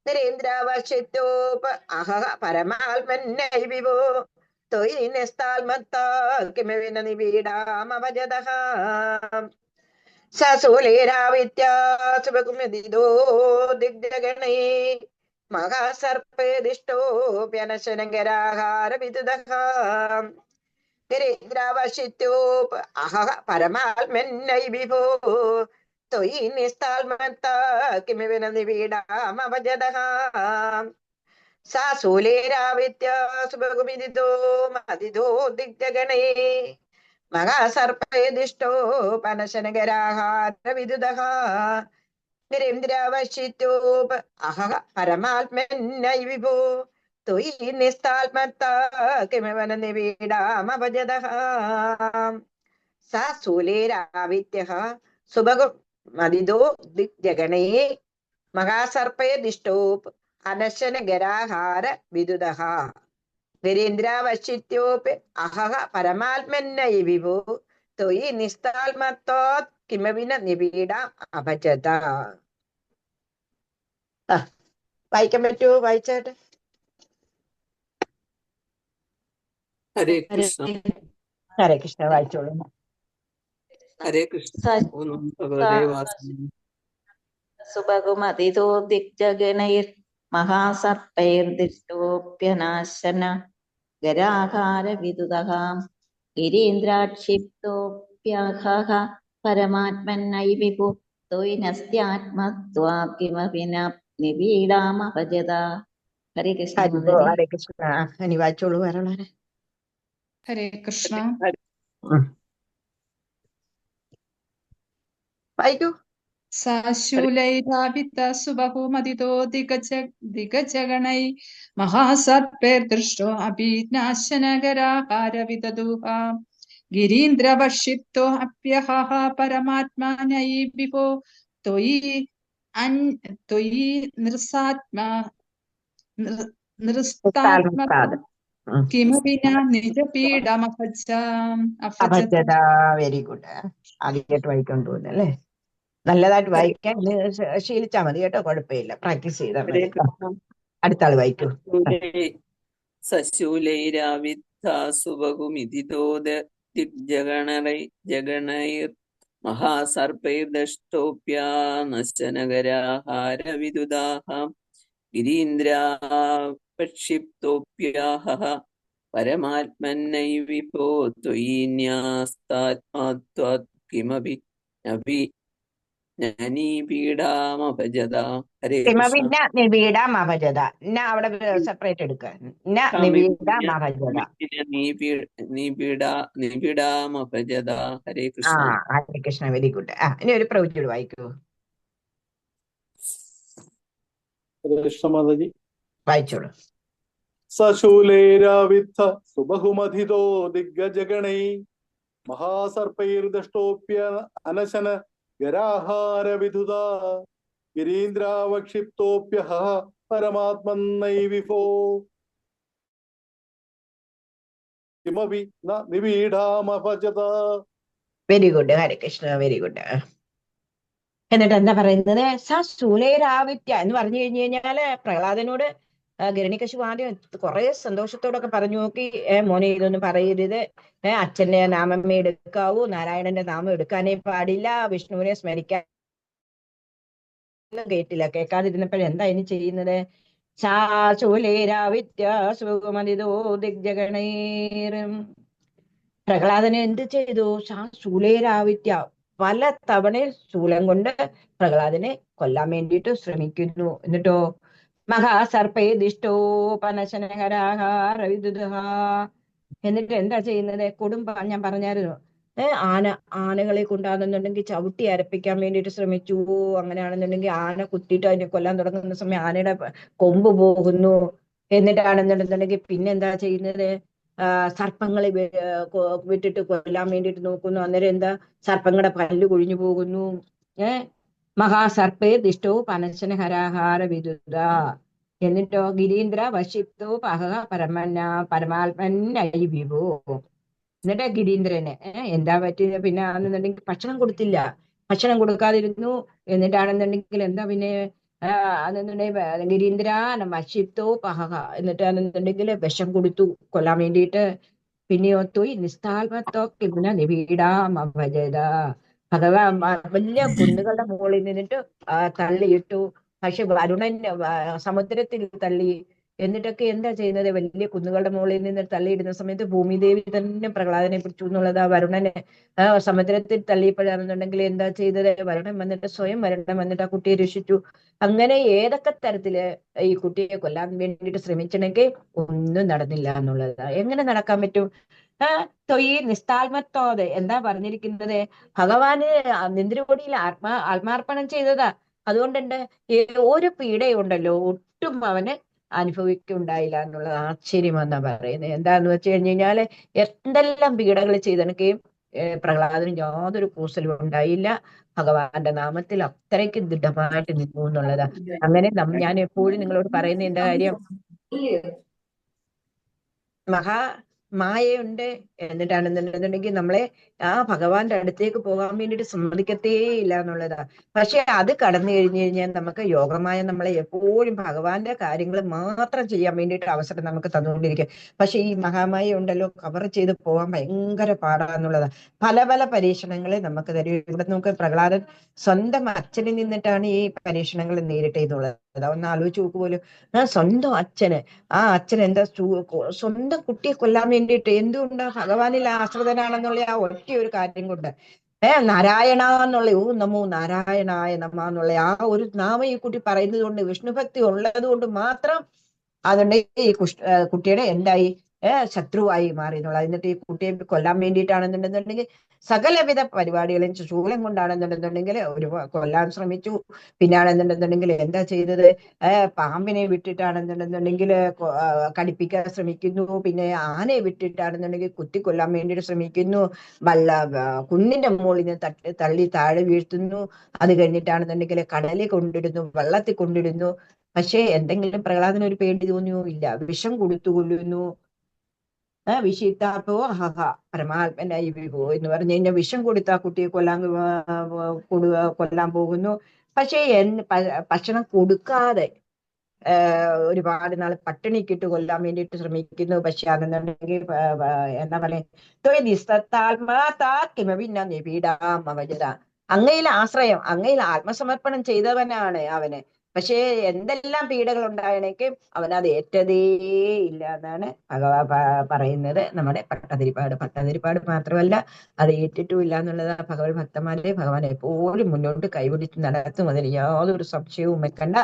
നിരേന്ദ്രാവശിത്തോപ അഹഃ പരമാത്മന്നൈ വിഭോ ത്വയി നിസ്താൽമത്താ കിമവിന നിബീഡാമവജതഃ. ശാശൂലേരാവിത്യാസുകുമതിദോ ദിഗ്ഗണേ മഹാസർപ്പേദിഷ്ടോപ്യനശനങ്കരാഹാര വിദുദഃ നിരേന്ദ്രാവശിത്യോപ അഹഃ പരമാത്മന്നൈ വിഭോ ത്വയി നിസ്താൽമത്താ കിമിവന നിബീഡാമവജതഃ. സാസൂലേരാവിത്യാസുബഹുവിദിതോ മദിതോ ദിഗ്ഗണേ മഹാസർപ്പേദിഷ്ടോപനശനകരാഹാര വിദുദഃ നിരേന്ദ്രാവശിത്യോപ അഹഃ പരമാത്മന്നൈ വിഭോ ത്വയി നിസ്താൽമത്താ കിമവന നിബീഡാമവജതഃ. സാസൂലേരാവിത്യഃ സുബഹു മദിതോ ദിഗ്ഗണേ മഹാസർപ്പേദിഷ്ടോപ അനശനഗരാഹാര വിദുദഃ വീരേന്ദ്രാവശിത്യോപി അഹഃ പരമാത്മന്നൈ വിഭോ ത്വയി നിസ്താൽമത്താത് കിമവിന നിബീഡാം അഭജത. വായിക്കാൻ പറ്റുമോ? വായിച്ചാട്ടെ. ഹരേ കൃഷ്ണ. ഹരേ കൃഷ്ണ. വായിച്ചോളൂ. ഹരേ കൃഷ്ണ. ഓം നമോ ഭഗവതേ വാസുദേവായ. സുബഹുമതിതോ ദിഗ്ജഗണൈർ മഹാസർപ്പൈർദിഷ്ടോപ്യനാശന ഗരാഹാര വിദുദഃ ഗിരീന്ദ്രാക്ഷിപ്തോപ്യഹഃ പരമാത്മന്നൈ വിഭു ത്വയി നസ്ത്യാത്മത്വാ കിമപി ന നിബീഡാമഭജത. ഹരേ കൃഷ്ണ. ഹരേ കൃഷ്ണ. ഇനി വായിച്ചോളൂ. വരണേ. ഹരേ കൃഷ്ണ. വായിക്കൂ. സാശൂലൈരാവിത്ത സുബഹുമതിതോ ദിഗജഗണൈ മഹാസർപ്പേർദൃഷ്ടോ അഭിനാശനകരാഹാര വിദദുഃ ഗിരീന്ദ്രവർഷിപ്തോ അപ്യഹഃ പരമാത്മനൈ വിഭോ ത്വയി നൃസ്താത്മ കിമപി ന നിജപീഡമഭജത. Very good. ആദ്യമായിട്ട് വായിക്കാൻ തോന്നുന്നല്ലേ? നല്ലതായിട്ട് വായിക്കാൻ ശീലിച്ചാൽ മതി കേട്ടോ. കുഴപ്പമില്ല. പ്രാക്ടീസ് ചെയ്താൽ മതി. അടുത്ത ആള് വായിക്കൂ. സശൂലൈരാവിദ്ധാസുബഹുമിതിതോ ജഗണൈർ മഹാസർപ്പൈർദഷ്ടോപ്യാനശനഗരാഹാരവിദുദാഹ ഗിരീന്ദ്രാപക്ഷിപ്തോപ്യാഹ പരമാത്മന്നൈവിഭോ ത്വയീന്യാസ്താത്മാത്വാത് കിമപി നപി നനീപീഡാമഭജത. ഹരേ കൃഷ്ണ. കിമവിന്ന നിബീഡാമഭജത. അവിടെ സെപ്പറേറ്റ് എടുക്കുക. നിബീഡാമഭജത. നിബിഡാമഭജത. ഹരേ കൃഷ്ണ. ഹരേ കൃഷ്ണ. Very good. ഇനി ഒരു പ്രവൃത്തിയോട് വായിക്കൂ. കൃഷ്ണമാതാജി വായിച്ചോളൂ. സശൂലേരാവിദ്ധ സുബഹുമധിതോ ദിഗ്ഗജഗണൈ മഹാസർപ്പൈർദഷ്ടോപ്യ അനശന ഗരാഹാരവിധുത ഗിരീന്ദ്രാവക്ഷിപ്തോപ്യഃ പരമാത്മന്നൈവിഭോ കിമപി ന നിബീഡാമഭജത. Very good. Hare Krishna. Very good. എന്നിട്ട് എന്താ പറയുന്നത്? സൂലേരാവിത്യ എന്ന് പറഞ്ഞു കഴിഞ്ഞു കഴിഞ്ഞാല് പ്രഹ്ലാദനോട് ഗിരണികശിപു ആദ്യം കുറെ സന്തോഷത്തോടൊക്കെ പറഞ്ഞു നോക്കി, മോനെ ഇതൊന്നും പറയരുത്, അച്ഛന്റെ നാമമേ എടുക്കാവൂ, നാരായണന്റെ നാമം എടുക്കാനേ പാടില്ല, വിഷ്ണുവിനെ സ്മരിക്കാൻ കേട്ടില്ല. കേൾക്കാതിരുന്നപ്പോഴെന്താ ഇനി ചെയ്യുന്നത്? ശൂലേരാവിത്യ സുഗമതിതോ ദിഗ്ജഗണൈർ. പ്രഹ്ലാദനെ എന്ത് ചെയ്തു? ശൂലേരാവിത്യ പല തവണ ശൂലം കൊണ്ട് പ്രഹ്ലാദനെ കൊല്ലാൻ വേണ്ടിയിട്ട് ശ്രമിക്കുന്നു. എന്നിട്ടോ മഹാസർപ്പേദിഷ്ടോപനശനഹരാഹാരവിദുദ. എന്നിട്ട് എന്താ ചെയ്യുന്നത്? ഞാൻ പറഞ്ഞായിരുന്നു, ആനകളെ കൊണ്ടാണെന്നുണ്ടെങ്കിൽ ചവിട്ടി അരപ്പിക്കാൻ വേണ്ടിയിട്ട് ശ്രമിച്ചു. അങ്ങനെയാണെന്നുണ്ടെങ്കിൽ ആന കുത്തിയിട്ട് അതിനെ കൊല്ലാൻ തുടങ്ങുന്ന സമയം ആനയുടെ കൊമ്പ് പോകുന്നു. എന്നിട്ടാണെന്നുണ്ടെന്നുണ്ടെങ്കിൽ പിന്നെന്താ ചെയ്യുന്നത്? സർപ്പങ്ങളെ വിട്ടിട്ട് കൊല്ലാൻ വേണ്ടിയിട്ട് നോക്കുന്നു. അന്നേരം എന്താ? സർപ്പങ്ങളുടെ പല്ല് കൊഴിഞ്ഞു പോകുന്നു. മഹാസർപ്പേ ദിഷ്ടോ പനശന ഹരാഹാര വിദുത. എന്നിട്ടോ ഗിരീന്ദ്ര വശിപ്തോ പഹ പരമാത്മനായി വിഭോ. എന്നിട്ട് ഗിരീന്ദ്രന് എന്താ പറ്റിയത്? പിന്നെ ആണെന്നുണ്ടെങ്കിൽ ഭക്ഷണം കൊടുത്തില്ല, ഭക്ഷണം കൊടുക്കാതിരുന്നു. എന്നിട്ടാണെന്നുണ്ടെങ്കിൽ എന്താ പിന്നെ അതെന്നുണ്ടെങ്കിൽ ഗിരീന്ദ്ര വശിപ്തോ പഹ. എന്നിട്ടാണെന്നുണ്ടെങ്കിൽ വിഷം കൊടുത്തു കൊല്ലാൻ വേണ്ടിയിട്ട്. പിന്നെയോ തൊയ് നിസ്താൽമത്തോ കിമുന നിബീഡാമഭജത. ഭഗവാൻ വലിയ കുന്നുകളുടെ മുകളിൽ നിന്നിട്ട് തള്ളിയിട്ടു. പക്ഷെ വരുണൻ സമുദ്രത്തിൽ തള്ളി. എന്നിട്ടൊക്കെ എന്താ ചെയ്യുന്നത്? വലിയ കുന്നുകളുടെ മുകളിൽ നിന്ന് തള്ളിയിടുന്ന സമയത്ത് ഭൂമിദേവി തന്നെ പ്രഹ്ലാദനെ പിടിച്ചു എന്നുള്ളത്. വരുണനെ സമുദ്രത്തിൽ തള്ളിയപ്പോഴാണെന്നുണ്ടെങ്കിൽ എന്താ ചെയ്തത്? വരുണൻ വന്നിട്ട് സ്വയം വരുണൻ വന്നിട്ട് ആ കുട്ടിയെ രക്ഷിച്ചു. അങ്ങനെ ഏതൊക്കെ തരത്തില് ഈ കുട്ടിയെ കൊല്ലാൻ വേണ്ടിയിട്ട് ശ്രമിച്ചിട്ടുണ്ടെങ്കിൽ ഒന്നും നടന്നില്ല എന്നുള്ളതാ. എങ്ങനെ നടക്കാൻ പറ്റും? തൊയ് നിസ്താൽമത്തോടെ എന്താ പറഞ്ഞിരിക്കുന്നത്? ഭഗവാന് നിന്ദ്രകോടിയിൽ ആത്മാർപ്പണം ചെയ്തതാ. അതുകൊണ്ടുണ്ട് ഒരു പീഡയുണ്ടല്ലോ ഒട്ടും അവന് അനുഭവിക്കുണ്ടായില്ല എന്നുള്ളത് ആശ്ചര്യമെന്നാ പറയുന്നത്. എന്താന്ന് വെച്ച് കഴിഞ്ഞു കഴിഞ്ഞാല് എന്തെല്ലാം പീഡകൾ ചെയ്തെനിക്കുകയും പ്രഹ്ലാദന് യാതൊരു കൂസലും ഉണ്ടായില്ല. ഭഗവാന്റെ നാമത്തിൽ അത്രയ്ക്ക് ദൃഢമായിട്ട് നിന്നു എന്നുള്ളതാ. അങ്ങനെ ഞാൻ എപ്പോഴും നിങ്ങളോട് പറയുന്ന എന്റെ കാര്യം, മായയുണ്ട്. എന്നിട്ടാണെന്നുണ്ടെന്നുണ്ടെങ്കിൽ നമ്മളെ ഭഗവാന്റെ അടുത്തേക്ക് പോകാൻ വേണ്ടിയിട്ട് സമ്മതിക്കത്തേ ഇല്ല എന്നുള്ളതാ. പക്ഷെ അത് കടന്നു കഴിഞ്ഞു കഴിഞ്ഞാൽ നമുക്ക് യോഗമായ നമ്മളെ എപ്പോഴും ഭഗവാന്റെ കാര്യങ്ങൾ മാത്രം ചെയ്യാൻ വേണ്ടിയിട്ട് അവസരം നമുക്ക് തന്നുകൊണ്ടിരിക്കുക. പക്ഷെ ഈ മഹാമായ ഉണ്ടല്ലോ കവർ ചെയ്ത് പോകാൻ ഭയങ്കര പാടാന്നുള്ളതാ. പല പല പരീക്ഷണങ്ങളെ നമുക്ക് തരും. ഇവിടെ നമുക്ക് പ്രഹ്ലാദൻ സ്വന്തം അച്ഛനിൽ നിന്നിട്ടാണ് ഈ പരീക്ഷണങ്ങൾ നേരിട്ടേന്നുള്ളത്. ഒന്ന് ആലോചിച്ച് നോക്ക് പോലും. സ്വന്തം അച്ഛന്, ആ അച്ഛൻ എന്താ സ്വന്തം കുട്ടിയെ കൊല്ലാൻ വേണ്ടിയിട്ട് എന്തുകൊണ്ടാ? ഭഗവാനിൽ ആശ്രിതനാണെന്നുള്ള ആ ഒറ്റ ഒരു കാര്യം കൊണ്ട്. നാരായണ എന്നുള്ള നമോ നാരായണായ നമ എന്നുള്ള ആ ഒരു നാമം ഈ കുട്ടി പറയുന്നത് കൊണ്ട്, വിഷ്ണുഭക്തി ഉള്ളത് കൊണ്ട് മാത്രം അതുകൊണ്ട് ഈ കുട്ടിയുടെ എന്തായി? ശത്രുവായി മാറി എന്നുള്ളത്. എന്നിട്ട് ഈ കുട്ടിയെ കൊല്ലാൻ വേണ്ടിയിട്ടാണെന്നുണ്ടെന്നുണ്ടെങ്കിൽ സകലവിധ പരിപാടികളും ശൂലം കൊണ്ടാണെന്നുണ്ടെന്നുണ്ടെങ്കിൽ ഒരു കൊല്ലാൻ ശ്രമിച്ചു. പിന്നാണെന്നുണ്ടെന്നുണ്ടെങ്കിൽ എന്താ ചെയ്തത്? പാമ്പിനെ വിട്ടിട്ടാണെന്നുണ്ടെന്നുണ്ടെങ്കിൽ കടിപ്പിക്കാൻ ശ്രമിക്കുന്നു. പിന്നെ ആനയെ വിട്ടിട്ടാണെന്നുണ്ടെങ്കിൽ കുത്തിക്കൊല്ലാൻ വേണ്ടിയിട്ട് ശ്രമിക്കുന്നു. കുന്നിന്റെ മുകളിൽ നിന്ന് തള്ളി താഴെ വീഴ്ത്തുന്നു. അത് കഴിഞ്ഞിട്ടാണെന്നുണ്ടെങ്കിൽ കടലിൽ കൊണ്ടിടുന്നു, വെള്ളത്തിൽ കൊണ്ടിടുന്നു. പക്ഷെ എന്തെങ്കിലും പ്രഹ്ലാദന് ഒരു പേടി തോന്നിയോ? ഇല്ല. വിഷം കൊടുത്തു കൊല്ലുന്നു. വിഷിത്താപ്പോ ഹഹ പരമാത്മനായി വിഭോ എന്ന് പറഞ്ഞു കഴിഞ്ഞാൽ വിഷം കൊടുത്ത ആ കുട്ടിയെ കൊല്ലാൻ പോകുന്നു. പക്ഷെ ഭക്ഷണം കൊടുക്കാതെ ഒരുപാട് നാൾ പട്ടിണിക്കിട്ട് കൊല്ലാൻ വേണ്ടിയിട്ട് ശ്രമിക്കുന്നു. പക്ഷെ അതെന്നുണ്ടെങ്കിൽ എന്താ പറയാ അങ്ങയിൽ ആശ്രയം, അങ്ങയിൽ ആത്മസമർപ്പണം ചെയ്തവനാണ് അവന്. പക്ഷേ എന്തെല്ലാം പീഡകൾ ഉണ്ടായണേക്കും അവനത് ഏറ്റതേ ഇല്ല എന്നാണ് ഭഗവാൻ പറയുന്നത്. നമ്മുടെ ഭട്ടതിരിപ്പാട് മാത്രമല്ല, അത് ഏറ്റിട്ടുമില്ല എന്നുള്ളത് ഭഗവത് ഭക്തന്മാരെ ഭഗവാൻ എപ്പോഴും മുന്നോട്ട് കൈപിടിച്ച് നടത്തും. അതിന് യാതൊരു സംശയവും വെക്കണ്ട.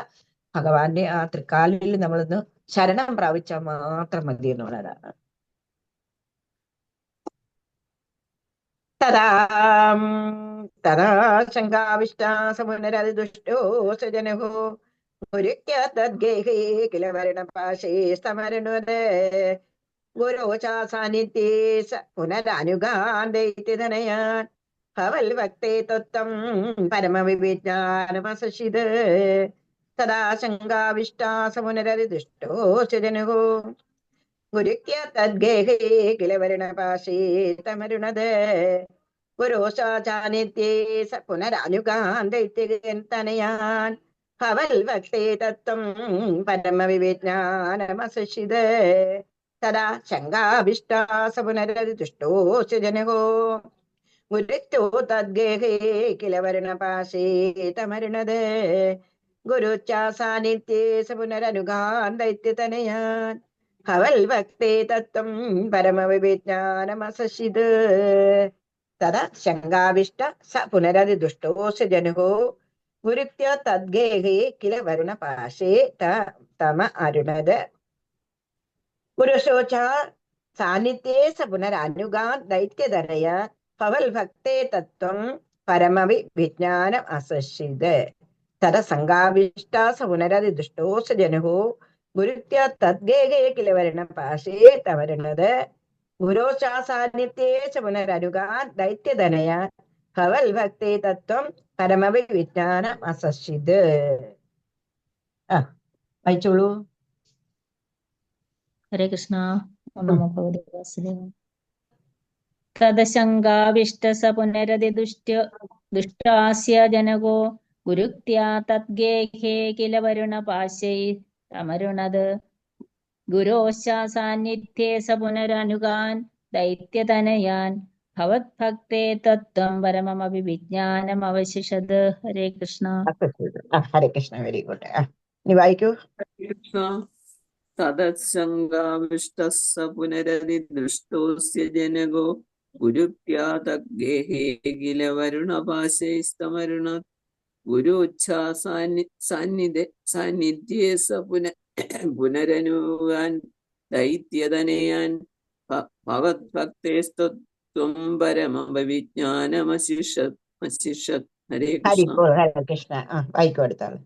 ഭഗവാന്റെ ആ തൃക്കാലിൽ നമ്മളൊന്ന് ശരണം പ്രാപിച്ചാൽ മാത്രം മതി എന്നുള്ളതാണ്. തഥാ ശങ്കാവിഷ്ടാസമുനരതിദുഷ്ടോ സജനഹോ ഗുരുക്യതദ്ഗേഹേ കില വർണപാശേ സമരണുദേ ഗുരോചാസാന്നിധ്യേ സ പുനരനുഗാന്തൈത്യതനയാൻ ഭവൽ ഭക്തേ തത്വം പരമവിജ്ഞാനമസശിത് തഥാ ശങ്കാവിഷ്ടാസമുനരതിദുഷ്ടോ സജനഹോ ഗുരുക്യതദ്ഗേഹേ കില വർണപാശേ സമരുണദേ ഗുരോശാചാനിത്യേ സ പുനരനുഗാന്തൈത്യതനയാൻ ഭവൽ ഭക്തേ തത്വം പരമവിജ്ഞാനമസശിത് തദാ ശങ്കാഭിഷ്ടാസ പുനരതിദുഷ്ടോ ജനകോ ഗുരുക്യോ തദ്ഗേഹേ കില വർണപാശേ തമരുണദേ ഗുരുച്ചാസാന്നിധ്യേ സ പുനരനുഗാന്തൈത്യതനയാൻ ഭവൽ ഭക്തേ തത്വം പരമവിജ്ഞാനമസശിത് തദാ ശങ്കാവിഷ്ട സ പുനരതിദുഷ്ടോ ജനകോ ഗുരുക്യ തദ്ഗേഹേ കില വരുണപാശേ തമ അരുണത് ഗുരുശോച സാന്നിധ്യേ സ പുനരനുഗാൻ ദൈത്യധനയ ഭവൽ ഭക്തേ തത്വം പരമവിജ്ഞാനം അസശിത് തദ സംഗാവിഷ്ട സ പുനരതിദുഷ്ടോ ജനകോ ഗുരുക്യ തദ്ഗേഹേ കില വരുണപാശേ തമരുണത് ഗുരോശാസാന്നിധ്യേ ച പുനരനുഗാൻ ദൈത്യധനയ ഭവൽ ഭക്തേ തത്വം പരമവിജ്ഞാനം അസശിത്. വായിച്ചോളൂ. ഹരേ കൃഷ്ണ. നമോ ഭഗവതേ വാസുദേവായ. തദശങ്കാവിഷ്ട സ പുനരതിദുഷ്ടാസ്യ ജനകോ ഗുരുക്ത്യാ തദ്ഗേഹേ കില വരുണപാശൈ തമരുണത് ഗുരോശാസാന്നിധ്യേ സ പുനരനുഗാൻ ദൈത്യതനയാൻ ഭവത്ഭക്തേ തത്വം പരമമവിജ്ഞാനം അവശിഷത്. ഹരേ കൃഷ്ണ. ഹരേ കൃഷ്ണ. Very good. ഇനി വായിക്കൂ. കൃഷ്ണ തദശങ്കാവിഷ്ടസ്സ പുനരതിദൃഷ്ടോസ്യ ജനകോ ഗുരുക്യാ തദ്ഗേഹേ കില വരുണപാശൈസ്തമരുണത് ഗുരുച്ഛാസാന്നിധ്യേ സ പുനരനുഗാൻ ദൈത്യതനയാൻ ഭവത്ഭക്തേസ്ത്വം പരമവിജ്ഞാനമശിഷത്. ഹരേ കൃഷ്ണ. ഹരേ കൃഷ്ണ. വായിക്കൂ അടുത്താണ്.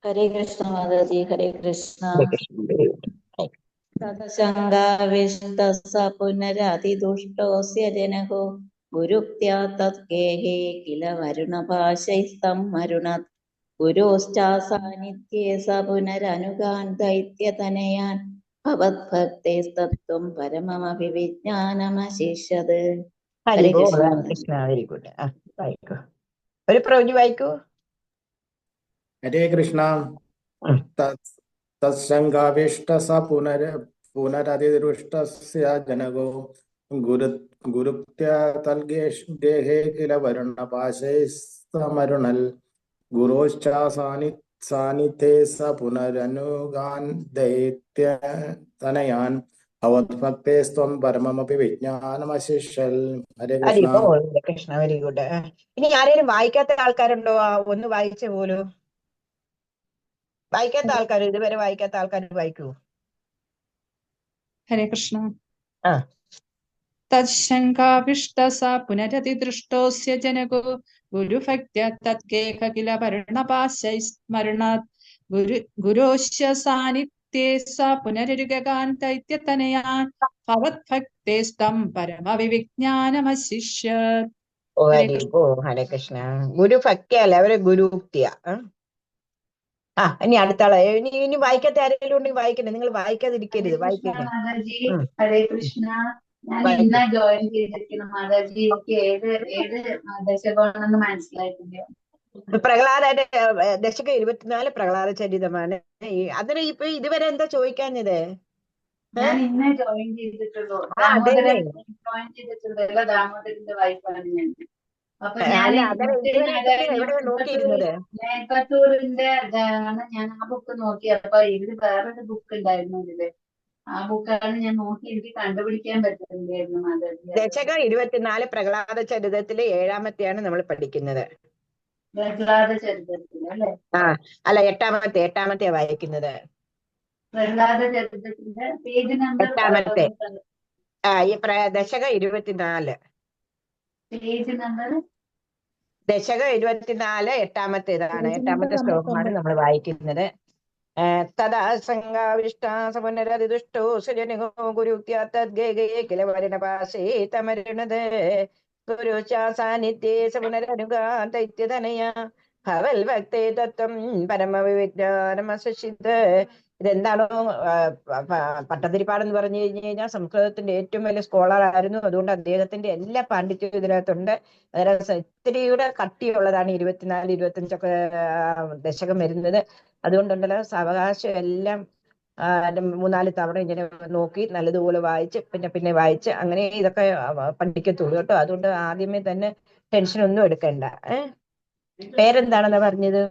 ഹരേ കൃഷ്ണ മാതാജി. ഹരേ കൃഷ്ണ. തദശങ്കാവിഷ്ട സ പുനരതിദുഷ്ടോസ്യ ജനകോ ഗുരുക്ത്യാ തദ്ഗേഹേ കില വരുണപാശൈസ്തം മരുണത് ഗുരോശ്ചാസാന്നിധ്യേ സ പുനരനുഗാൻ ദൈത്യതനയാൻ ഭവത്ഭക്തേസ്തത്വം പരമമഭിവിജ്ഞാനമശിഷത്. ഹരേ കൃഷ്ണ. Very good. വായിക്കൂ. ഒരു പ്രവചി വായിക്കൂ. ഹരേ കൃഷ്ണ. തത്സംഗാവിഷ്ട സ പുനരതിദൃഷ്ടസ്യ ജനകോ ഗുരുക്ത്യാ തദ്ഗേഹേ കില വരുണപാശൈസ്തമരുണൽ ഗുരോശ്ചാസാന്നിധ്യേ സ പുനരനുഗാൻ ദൈത്യതനയാൻ ഭവത്ഭക്തേസ്ത്വം പരമമവിജ്ഞാനമശിഷൽ. ഹരേ കൃഷ്ണ. Very good. ഇനി ആരെങ്കിലും വായിക്കാത്ത ആൾക്കാരുണ്ടോ? ഒന്ന് വായിച്ച പോലും. വായിക്കാത്ത ആൾക്കാർ, ഇതുവരെ വായിക്കാത്ത ആൾക്കാർ വായിക്കൂ. ഹരേ കൃഷ്ണ. തശങ്കാവിഷ്ട സ പുനരതിദൃഷ്ടോസ്യ ജനകോ ഗുരുഭക്ത്യാ തദ്ഗേഹ കില വരുണപാശൈസ്മരുണാത് ഗുരോശ്ച സാന്നിധ്യേ സ പുനരനുഗാൻ ദൈത്യതനയാൻ ഭവത്ഭക്തേസ്തം പരമവിജ്ഞാനമശിഷ്യത്. ഹരേ കൃഷ്ണ. ഗുരുഭക്തിയ അല്ല, അവരെ ഗുരുക്തിയ. ഇനി അടുത്ത ആളെ ഇനി വായിക്കാത്ത ആരെങ്കിലും ഉണ്ടെങ്കിൽ വായിക്കണേ. നിങ്ങൾ വായിക്കാതിരിക്കരുത്, വായിക്കണേ. ഹരേ കൃഷ്ണ. ഞാൻ ഇന്ന ജോയിൻ ചെയ്തിരിക്കുന്നു മാതാജി. എനിക്ക് ഏത് ദശകമാണെന്ന് മനസ്സിലായിട്ടില്ല. പ്രഹ്ലാദന്റെ ദശകം 24 പ്രഹ്ലാദ ചരിതമാണ്. അതിന് ഇപ്പൊ ഇതുവരെ എന്താ ചോദിക്കാഞ്ഞത്? ഞാൻ ഇന്നേ ജോയിൻ ചെയ്തിട്ടുള്ളൂ. അതന്നെ. ദാമോദരൻ ജോയിൻ ചെയ്തിട്ടുണ്ടല്ലോ, ദാമോദരന്റെ വൈഫാണ് ഞാൻ. അപ്പൊ ഞാൻ അല്ല അതല്ല, ഇതുവരെ എവിടെ നോക്കിയിരുന്നത്? മേൽപ്പത്തൂരിന്റെ ആണ് ഞാൻ ആ ബുക്ക് നോക്കിയപ്പോ ഇതില് വേറൊരു ബുക്ക് ഉണ്ടായിരുന്നു ഇതില്. ആ ബുക്കാണ് ഞാൻ നോക്കി, എനിക്ക് കണ്ടുപിടിക്കാൻ പറ്റുന്നില്ലായിരുന്നു മാധവി. ദശകം 24 പ്രഹ്ലാദ ചരിതത്തിലെ 7-ാമത്തെയാണ് നമ്മൾ പഠിക്കുന്നത്. പ്രഹ്ലാദ ചരിത്രത്തിൽ അല്ലെ? അല്ല, 8-ാമത്തെ വായിക്കുന്നത്. പ്രഹ്ലാദ ചരിത്രത്തിന്റെ പേജ് നമ്പർ 8-ാമത്തെ. ഈ ദശകം 24 പേജ് നമ്പർ ദശകം 24 8-ാമത്തേതാണ്. 8-ാമത്തെ ശ്ലോകമാണ് നമ്മൾ വായിക്കുന്നത്. തഥാ സംഗാവിഷ്ടാസപുനരതിദുഷ്ടോ സുജനികോ ഗുരുത്യാത്തദ്ഗേ കില വരിണപാശേ തമരുണത് ഗുരുശാസാനിത്യേ സപുനരനുഗാതൈത്യതനയ ഭവൽ ഭക്തേ തത്വം പരമവിജ്ഞാനമസിദ്ധ. ഇതെന്താണോ പട്ടതിരിപ്പാടെന്ന് പറഞ്ഞു കഴിഞ്ഞാൽ സംസ്കൃതത്തിന്റെ ഏറ്റവും വലിയ സ്കോളർ ആയിരുന്നു. അതുകൊണ്ട് അദ്ദേഹത്തിന്റെ എല്ലാ പാണ്ഡിത്യവും ഇതിനകത്തുണ്ട്. ഇത്തിരിയുടെ കട്ടിയുള്ളതാണ് 24, 25 ദശകം വരുന്നത്. അതുകൊണ്ടുണ്ടല്ലോ സാവകാശം എല്ലാം 3-4 തവണ ഇങ്ങനെ നോക്കി നല്ലതുപോലെ വായിച്ച് പിന്നെ വായിച്ച് അങ്ങനെ ഇതൊക്കെ പഠിക്കത്തുള്ളൂ കേട്ടോ. അതുകൊണ്ട് ആദ്യമേ തന്നെ ടെൻഷൻ ഒന്നും എടുക്കണ്ട. പേരെന്താണെന്നാ പറഞ്ഞത്?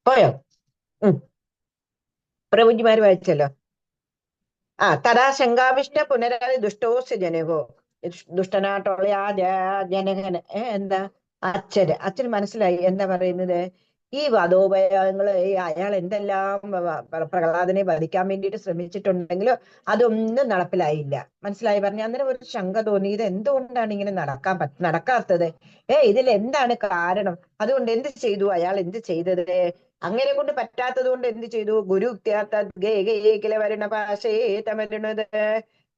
പോയോ? പ്രഭുജിമാര് വായിച്ചല്ലോ. തഥാ ശങ്കാവിഷ്ട പുനരാതി ദുഷ്ടോസ് ജനകോ. ദുഷ്ടനായിട്ടുള്ള ആ ജനകന് എന്താ അച്ഛന് മനസ്സിലായി എന്താ പറയുന്നത്. ഈ വധോപയോഗങ്ങള് അയാൾ എന്തെല്ലാം പ്രഹ്ലാദനെ വധിക്കാൻ വേണ്ടിയിട്ട് ശ്രമിച്ചിട്ടുണ്ടെങ്കിലോ അതൊന്നും നടപ്പിലായില്ല. മനസ്സിലായി പറഞ്ഞു. അന്നേരം ഒരു ശങ്ക തോന്നി, ഇത് എന്തുകൊണ്ടാണ് ഇങ്ങനെ നടക്കാത്തത്? ഇതിൽ എന്താണ് കാരണം? അതുകൊണ്ട് എന്ത് ചെയ്തു അയാൾ? എന്ത് ചെയ്തത്? അങ്ങനെ കൊണ്ട് പറ്റാത്തത് കൊണ്ട് എന്ത് ചെയ്തു? ഗുരുക്തിയാത്തമരുണത്.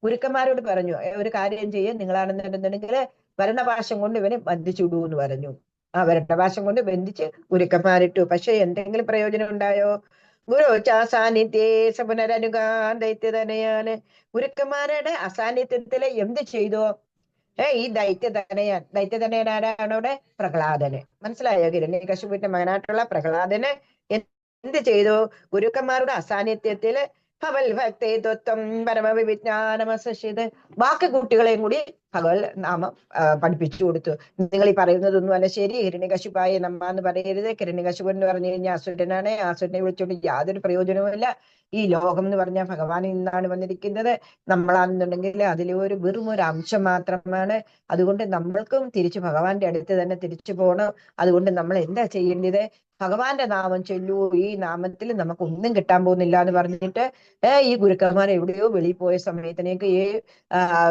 ഗുരുക്കന്മാരോട് പറഞ്ഞു, ഒരു കാര്യം ചെയ്യാൻ, നിങ്ങളാണെന്നുണ്ടെന്നുണ്ടെങ്കിൽ ഭരണപാശം കൊണ്ട് ഇവനെ ബന്ധിച്ചുവിടൂ എന്ന് പറഞ്ഞു. ഭരണപാശം കൊണ്ട് ബന്ധിച്ച് ഗുരുക്കന്മാരിട്ടു. പക്ഷെ എന്തെങ്കിലും പ്രയോജനം ഉണ്ടായോ? ഗുരുചാസാന്നിധ്യേ സപുനരനുഗാന്തൈത്യതനയാന്. ഗുരുക്കന്മാരുടെ അസാന്നിധ്യത്തില് എന്ത് ചെയ്തു? ഈ ദൈത്യതനയൻ ആരാണവിടെ? പ്രഹ്ലാദന്. മനസ്സിലായോ? ഹിരണ്യകശിപുവിന്റെ മകനായിട്ടുള്ള പ്രഹ്ലാദന് എന്ത് ചെയ്തു? ഗുരുക്കന്മാരുടെ അസാന്നിധ്യത്തില് ഭവൽ ഭക്തേ തത്വം പരമവിജ്ഞാനമസിത്. ബാക്കി കുട്ടികളെയും കൂടി ഭഗവൽ നാമം പഠിപ്പിച്ചു കൊടുത്തു. നിങ്ങൾ ഈ പറയുന്നതൊന്നും അല്ല ശരി. ഹിരണ്യകശിപായ നമ്മ എന്ന് പറയരുത്. ഹിരണ്യകശിപൻ എന്ന് പറഞ്ഞു കഴിഞ്ഞാൽ അസുരനാണ്. അസുരനെ വിളിച്ചോണ്ട് യാതൊരു പ്രയോജനവുമില്ല. ഈ ലോകം എന്ന് പറഞ്ഞാൽ ഭഗവാനിൽ നിന്നാണ് വന്നിരിക്കുന്നത്. നമ്മളാണെന്നുണ്ടെങ്കിൽ അതിലെ വെറും ഒരു അംശം മാത്രമാണ്. അതുകൊണ്ട് നമ്മൾക്കും തിരിച്ചു ഭഗവാന്റെ അടുത്ത് തന്നെ തിരിച്ചു പോകണം. അതുകൊണ്ട് നമ്മൾ എന്താ ചെയ്യേണ്ടത്? ഭഗവാന്റെ നാമം ചൊല്ലൂ. ഈ നാമത്തിൽ നമുക്ക് ഒന്നും കിട്ടാൻ പോകുന്നില്ല എന്ന് പറഞ്ഞിട്ട് ഈ ഗുരുക്കന്മാർ എവിടെയോ വെളിയിൽ പോയ സമയത്തിനേക്ക്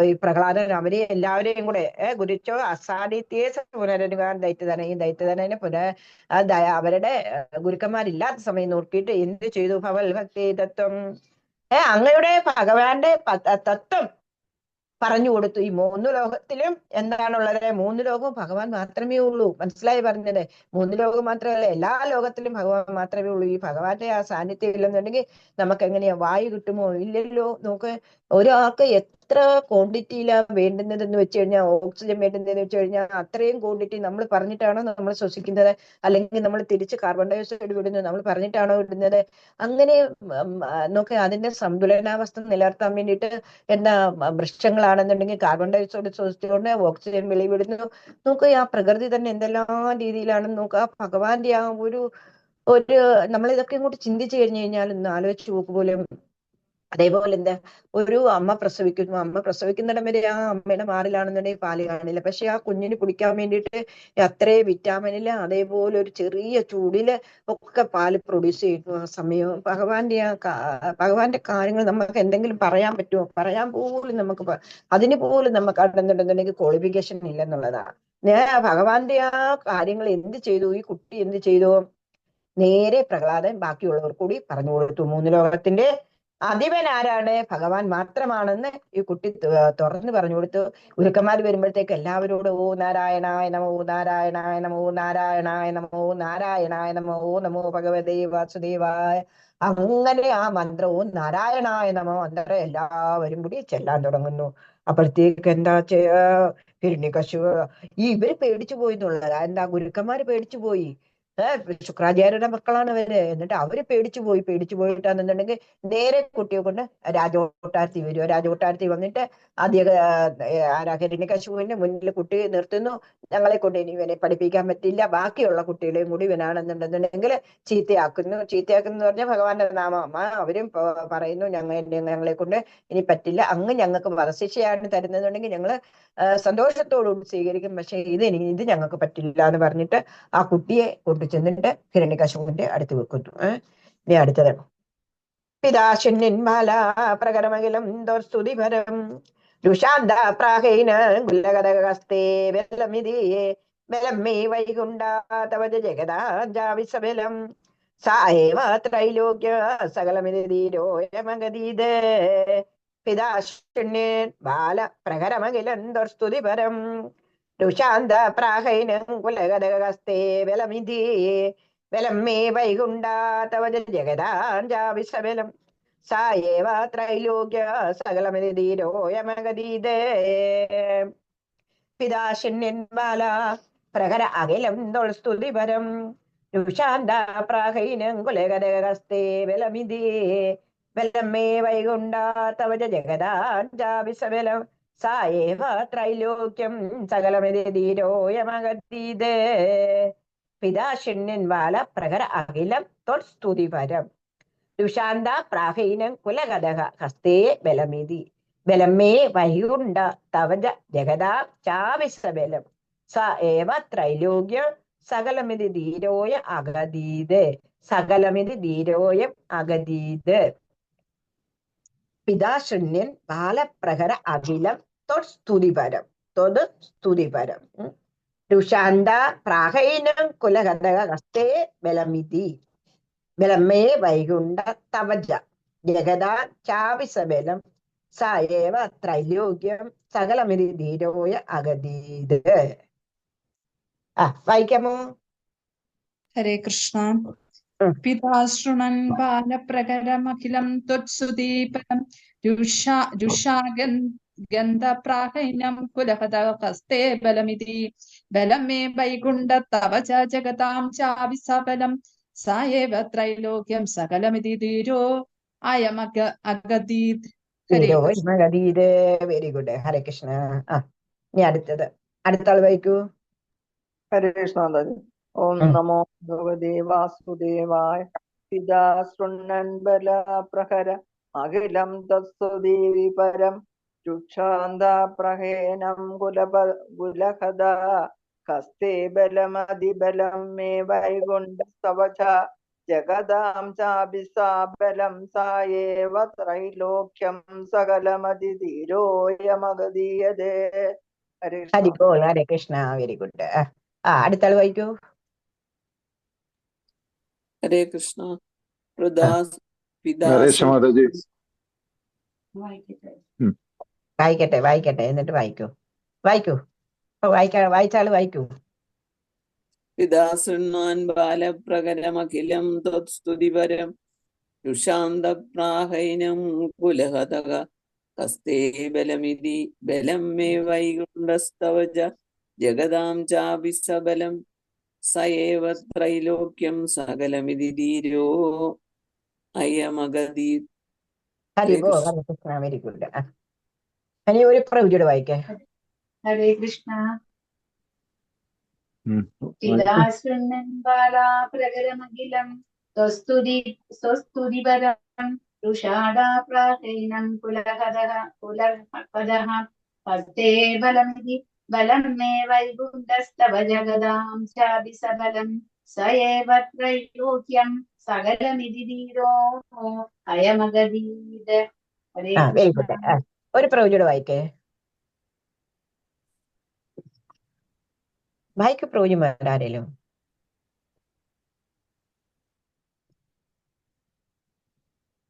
ഈ പ്രഹ്ലാദൻ അവരെ എല്ലാവരെയും കൂടെ ഗുരുച്ചോ അസാന്നിധ്യേ പുനരനുഗാൻ ദൈത്യതനനെ അവരുടെ ഗുരുക്കന്മാരില്ലാത്ത സമയം നോക്കിയിട്ട് എന്ത് ചെയ്തു? ഭവൽ ഭക്തി തത്വം അങ്ങയുടെ ഭഗവാന്റെ തത്വം പറഞ്ഞു കൊടുത്തു. ഈ 3 ലോകത്തിലും എന്താണുള്ളത്? 3 ലോകവും ഭഗവാൻ മാത്രമേ ഉള്ളൂ. മനസ്സിലായി പറഞ്ഞത്? 3 ലോകം മാത്രമല്ല, എല്ലാ ലോകത്തിലും ഭഗവാൻ മാത്രമേ ഉള്ളൂ. ഈ ഭഗവാന്റെ ആ സാന്നിധ്യം ഇല്ലെന്നുണ്ടെങ്കിൽ നമുക്ക് എങ്ങനെയാ വായു കിട്ടുമോ? ഇല്ലല്ലോ. നമുക്ക് ഒരാൾക്ക് എത്ര ക്വാണ്ടിറ്റിയിലാണ് വേണ്ടുന്നതെന്ന് വെച്ച് കഴിഞ്ഞാൽ, ഓക്സിജൻ വേണ്ടുന്നതെന്ന് വെച്ച് കഴിഞ്ഞാൽ അത്രയും ക്വാണ്ടിറ്റി നമ്മൾ പറഞ്ഞിട്ടാണോ നമ്മൾ ശ്വസിക്കുന്നത്? അല്ലെങ്കിൽ നമ്മൾ തിരിച്ച് കാർബൺ ഡൈ ഓക്സൈഡ് വിടുന്നത് നമ്മൾ പറഞ്ഞിട്ടാണോ വിടുന്നത്? അങ്ങനെ നോക്കെ അതിന്റെ സന്തുലനാവസ്ഥ നിലനിർത്താൻ വേണ്ടിയിട്ട് എന്താ വൃക്ഷങ്ങളാണെന്നുണ്ടെങ്കിൽ കാർബൺ ഡൈ ഓക്സൈഡ് ശ്വസിച്ചുകൊണ്ട് ഓക്സിജൻ വെളിവിടുന്നു. നോക്കുക ആ പ്രകൃതി തന്നെ എന്തെല്ലാം രീതിയിലാണെന്ന് നോക്കുക. ഭഗവാന്റെ ആ ഒരു നമ്മളിതൊക്കെ ഇങ്ങോട്ട് ചിന്തിച്ചു കഴിഞ്ഞു കഴിഞ്ഞാൽ ഒന്ന് ആലോചിച്ച് നോക്ക് പോലും. അതേപോലെ എന്താ ഒരു അമ്മ പ്രസവിക്കുന്നിടം വരെ ആ അമ്മയുടെ മാറിലാണെന്നുണ്ടെങ്കിൽ പാല് കാണില്ല. പക്ഷെ ആ കുഞ്ഞിന് കുടിക്കാൻ വേണ്ടിയിട്ട് അത്രേ വിറ്റാമിനില് അതേപോലെ ഒരു ചെറിയ ചൂടില് ഒക്കെ പാല് പ്രൊഡ്യൂസ് ചെയ്യുന്നു. ആ സമയം ഭഗവാന്റെ കാര്യങ്ങൾ നമുക്ക് എന്തെങ്കിലും പറയാൻ പറ്റുമോ? പറയാൻ പോലും നമുക്ക് അതിന് പോലും നമുക്ക് അടുന്നുണ്ടെന്നുണ്ടെങ്കിൽ ക്വാളിഫിക്കേഷൻ ഇല്ലെന്നുള്ളതാണ്. ഭഗവാന്റെ ആ കാര്യങ്ങൾ എന്ത് ചെയ്തു? ഈ കുട്ടി എന്ത് ചെയ്തു? നേരെ പ്രഹ്ലാദൻ ബാക്കിയുള്ളവർ കൂടി പറഞ്ഞു കൊടുത്തു. 3 ലോകത്തിന്റെ അധിപൻ ആരാണ്? ഭഗവാൻ മാത്രമാണെന്ന് ഈ കുട്ടി തുറന്നു പറഞ്ഞു കൊടുത്തു. ഗുരുക്കന്മാർ വരുമ്പോഴത്തേക്ക് എല്ലാവരോടും ഓ നാരായണായ നമോ, നാരായണായ നമോ, നാരായണായ നമോ, നാരായണായ നമോ, നമോ ഭഗവതേ വാസുദേവായ. അങ്ങനെ ആ മന്ത്രവും നാരായണായ നമോ അന്തരം എല്ലാവരും കൂടി ചെല്ലാൻ തുടങ്ങുന്നു. അപ്പോഴത്തേക്ക് എന്താ ചെയ്യാ, ഹിരണ്യകശിപു ഇവര് പേടിച്ചു പോയി എന്നുള്ളതാ. എന്താ, ഗുരുക്കന്മാര് പേടിച്ചു പോയി. ശുക്രാചാര്യരുടെ മക്കളാണ് ഇവര്. എന്നിട്ട് അവര് പേടിച്ചു പോയിട്ടാണെന്നുണ്ടെങ്കിൽ നേരെ കുട്ടിയെ കൊണ്ട് രാജകൊട്ടാരത്തിൽ വരുമോ. രാജകൊട്ടാരത്തിൽ വന്നിട്ട് ആദ്യ ഹിരണ്യകശിപുവിന്റെ മുന്നിൽ കുട്ടി നിർത്തുന്നു. ഞങ്ങളെ കൊണ്ട് ഇനി ഇവനെ പഠിപ്പിക്കാൻ പറ്റില്ല, ബാക്കിയുള്ള കുട്ടികളെയും കൂടി ഇവനാണെന്നുണ്ടെന്നുണ്ടെങ്കിൽ ചീത്തയാക്കുന്നു പറഞ്ഞാൽ ഭഗവാന്റെ നാമം അവരും പറയുന്നു, ഞങ്ങളെ കൊണ്ട് ഇനി പറ്റില്ല, അങ്ങ് ഞങ്ങൾക്ക് വധശിക്ഷയാണ് തരുന്നതെന്നുണ്ടെങ്കിൽ ഞങ്ങള് സന്തോഷത്തോടുകൂടി സ്വീകരിക്കും, പക്ഷെ ഇത് ഞങ്ങൾക്ക് പറ്റില്ല എന്ന് പറഞ്ഞിട്ട് ആ കുട്ടിയെ കൊണ്ടു ചെന്നിട്ട് ഹിരണ്യകശിപുവിന്റെ അടുത്ത് വെക്കുന്നു. ഇനി അടുത്തത് പിതാശുന്യന്മാല പ്രകരമകിലം സ്തുതിപരം രുഷാന്ത പ്രാഹേന ഗുല്ലകരഹസ്തേ ബലമിതിയേ ബലം മേ വൈകുണ്ഠ തവ ജഗദാജാവിസബലം സാ ഏവ ത്രൈലോക്യ സകലമിതി ധീരോയമഗതീത് പിതാശുന്യൻ ബാല പ്രകരമകിലം സ്തുതിപരം രുഷാന്ത പ്രാഹൈന കുലകരഹസ്തേ ബലമിതിയേ ബലം മേ വൈകുണ്ഠ തവ ജഗദാജാവിസബലം സാ ഏവ ത്രൈലോക്യ സകലമിതി ധീരോയമഗതീത് പിതാശുന്യൻ ബാല പ്രഹര അഖിലം സ്തുതിപരം രുഷാന്ത പ്രാഹൈനം കുലകരഹസ്തേ ബലമിതി ബലം മേ വൈകുണ്ഠ തവ ജഗദാജാവിസബലം സാ ഏവ ത്രൈലോക്യം സകലമിതി ധീരോയമഗതീത് പിതാശുന്യൻ ബാല പ്രഹര അഖിലം സ്തുതിപരം രുഷാന്ത പ്രാഹീനം കുലകഥക ഹസ്തേ ബലമിതി ബലം മേ വൈകുണ്ഠ തവ ജഗദാ ചാവിസബലം സ ഏവ ത്രൈലോക്യം സകലമിതി ധീരോയ അഗതീത് സകലമിതി ധീരോയം അഗതീത് പിതാശുന്യൻ ബാലപ്രഹര അഖിലം സ്തുതിപരം സ്തുതിപരം രുഷാന്ത പ്രാഹൈനം കുലകഥക ഹസ്തേ ബലമിതി ബലം മേ വൈകുണ്ഠ തവ ജഗദാ ചാവിസബലം സ ഏവ ത്രൈലോക്യം സകലമിതി ധീരോയ അഗതീത്. വായിക്കാമോ? ഹരേ കൃഷ്ണ. പിതാശൃണൻ ബാലപ്രകരമഖിലം ത്വത്സുദീപരം ഗന്ധപ്രാഹൈനം കുലഹതഹസ്തേ ബലമിതി ബലം മേ വൈകുണ്ഠ തവ ജഗതാം ചാവിസബലം സ ഏവ ത്രൈലോക്യം സകലമിതി ധീരോ അയമഗതീത്. ധീരോയമഗതീത്. Very good. ഹരേ കൃഷ്ണ. ഇനി അടുത്ത ആൾ വായിക്കൂ. ഹരേ കൃഷ്ണ. ഓം നമോ ഭഗവതേ വാസുദേവായ. പിതാ ശൃണ്ണൻ ബല പ്രഹര അഖിലം തത്സുദേവി പരം രുക്ഷാന്ത പ്രഹേനം കുലകഥ ഹസ്തേ ബലമതിബലം മേ വൈകുണ്ഠ തവ ജഗദാം ചാഭിസാബലം സാ ഏവ ത്രൈലോക്യം സകലമതി ധീരോയമഗതീയതേ. ഹരേ കൃഷ്ണ. Very good. അടുത്ത ആൾ വായിക്കൂ. ഹരേ കൃഷ്ണ. വായിക്കട്ടെ എന്നിട്ട് വായിക്കൂ. വായിച്ചാള് വായിക്കൂ. പിതാശൃണ്വാൻ ബാലപ്രകരമഖിലം ത്വത്സ്തുതിപരം രുഷാന്ത പ്രാഹൈനം കുലഹതക ഹസ്തേ ബലമിതി ബലം മേ വൈകുണ്ഠസ്തവ ജഗദാം ചാഭിസബലം സ ഏവ ത്രൈലോക്യം സകലമിതി ധീരോ അയമഗതീത്. Very good. ഇനി ഒരു പ്രവചനം വായിക്കേ. ഹരേ കൃഷ്ണ. പിതാശൃണ്ണൻ ബാലാ പ്രകരമഖിലം സ്വസ്തുതിപരം രുഷാടാ പ്രാഹൈനം കുലകഥഃ ഹസ്തേ ബലമിതി ബലം മേ വൈകുണ്ഠസ്തവ ജഗദാം ചാഭിസബലം സ ഏവ ത്രൈലോക്യം സകലമിതി ധീരോ അയമഗതീത്. ഹരേ കൃഷ്ണ. ഒരു പ്രവചനം വായിക്കേ. വായിക്കൂ പ്രവചന്മാരാരേലും.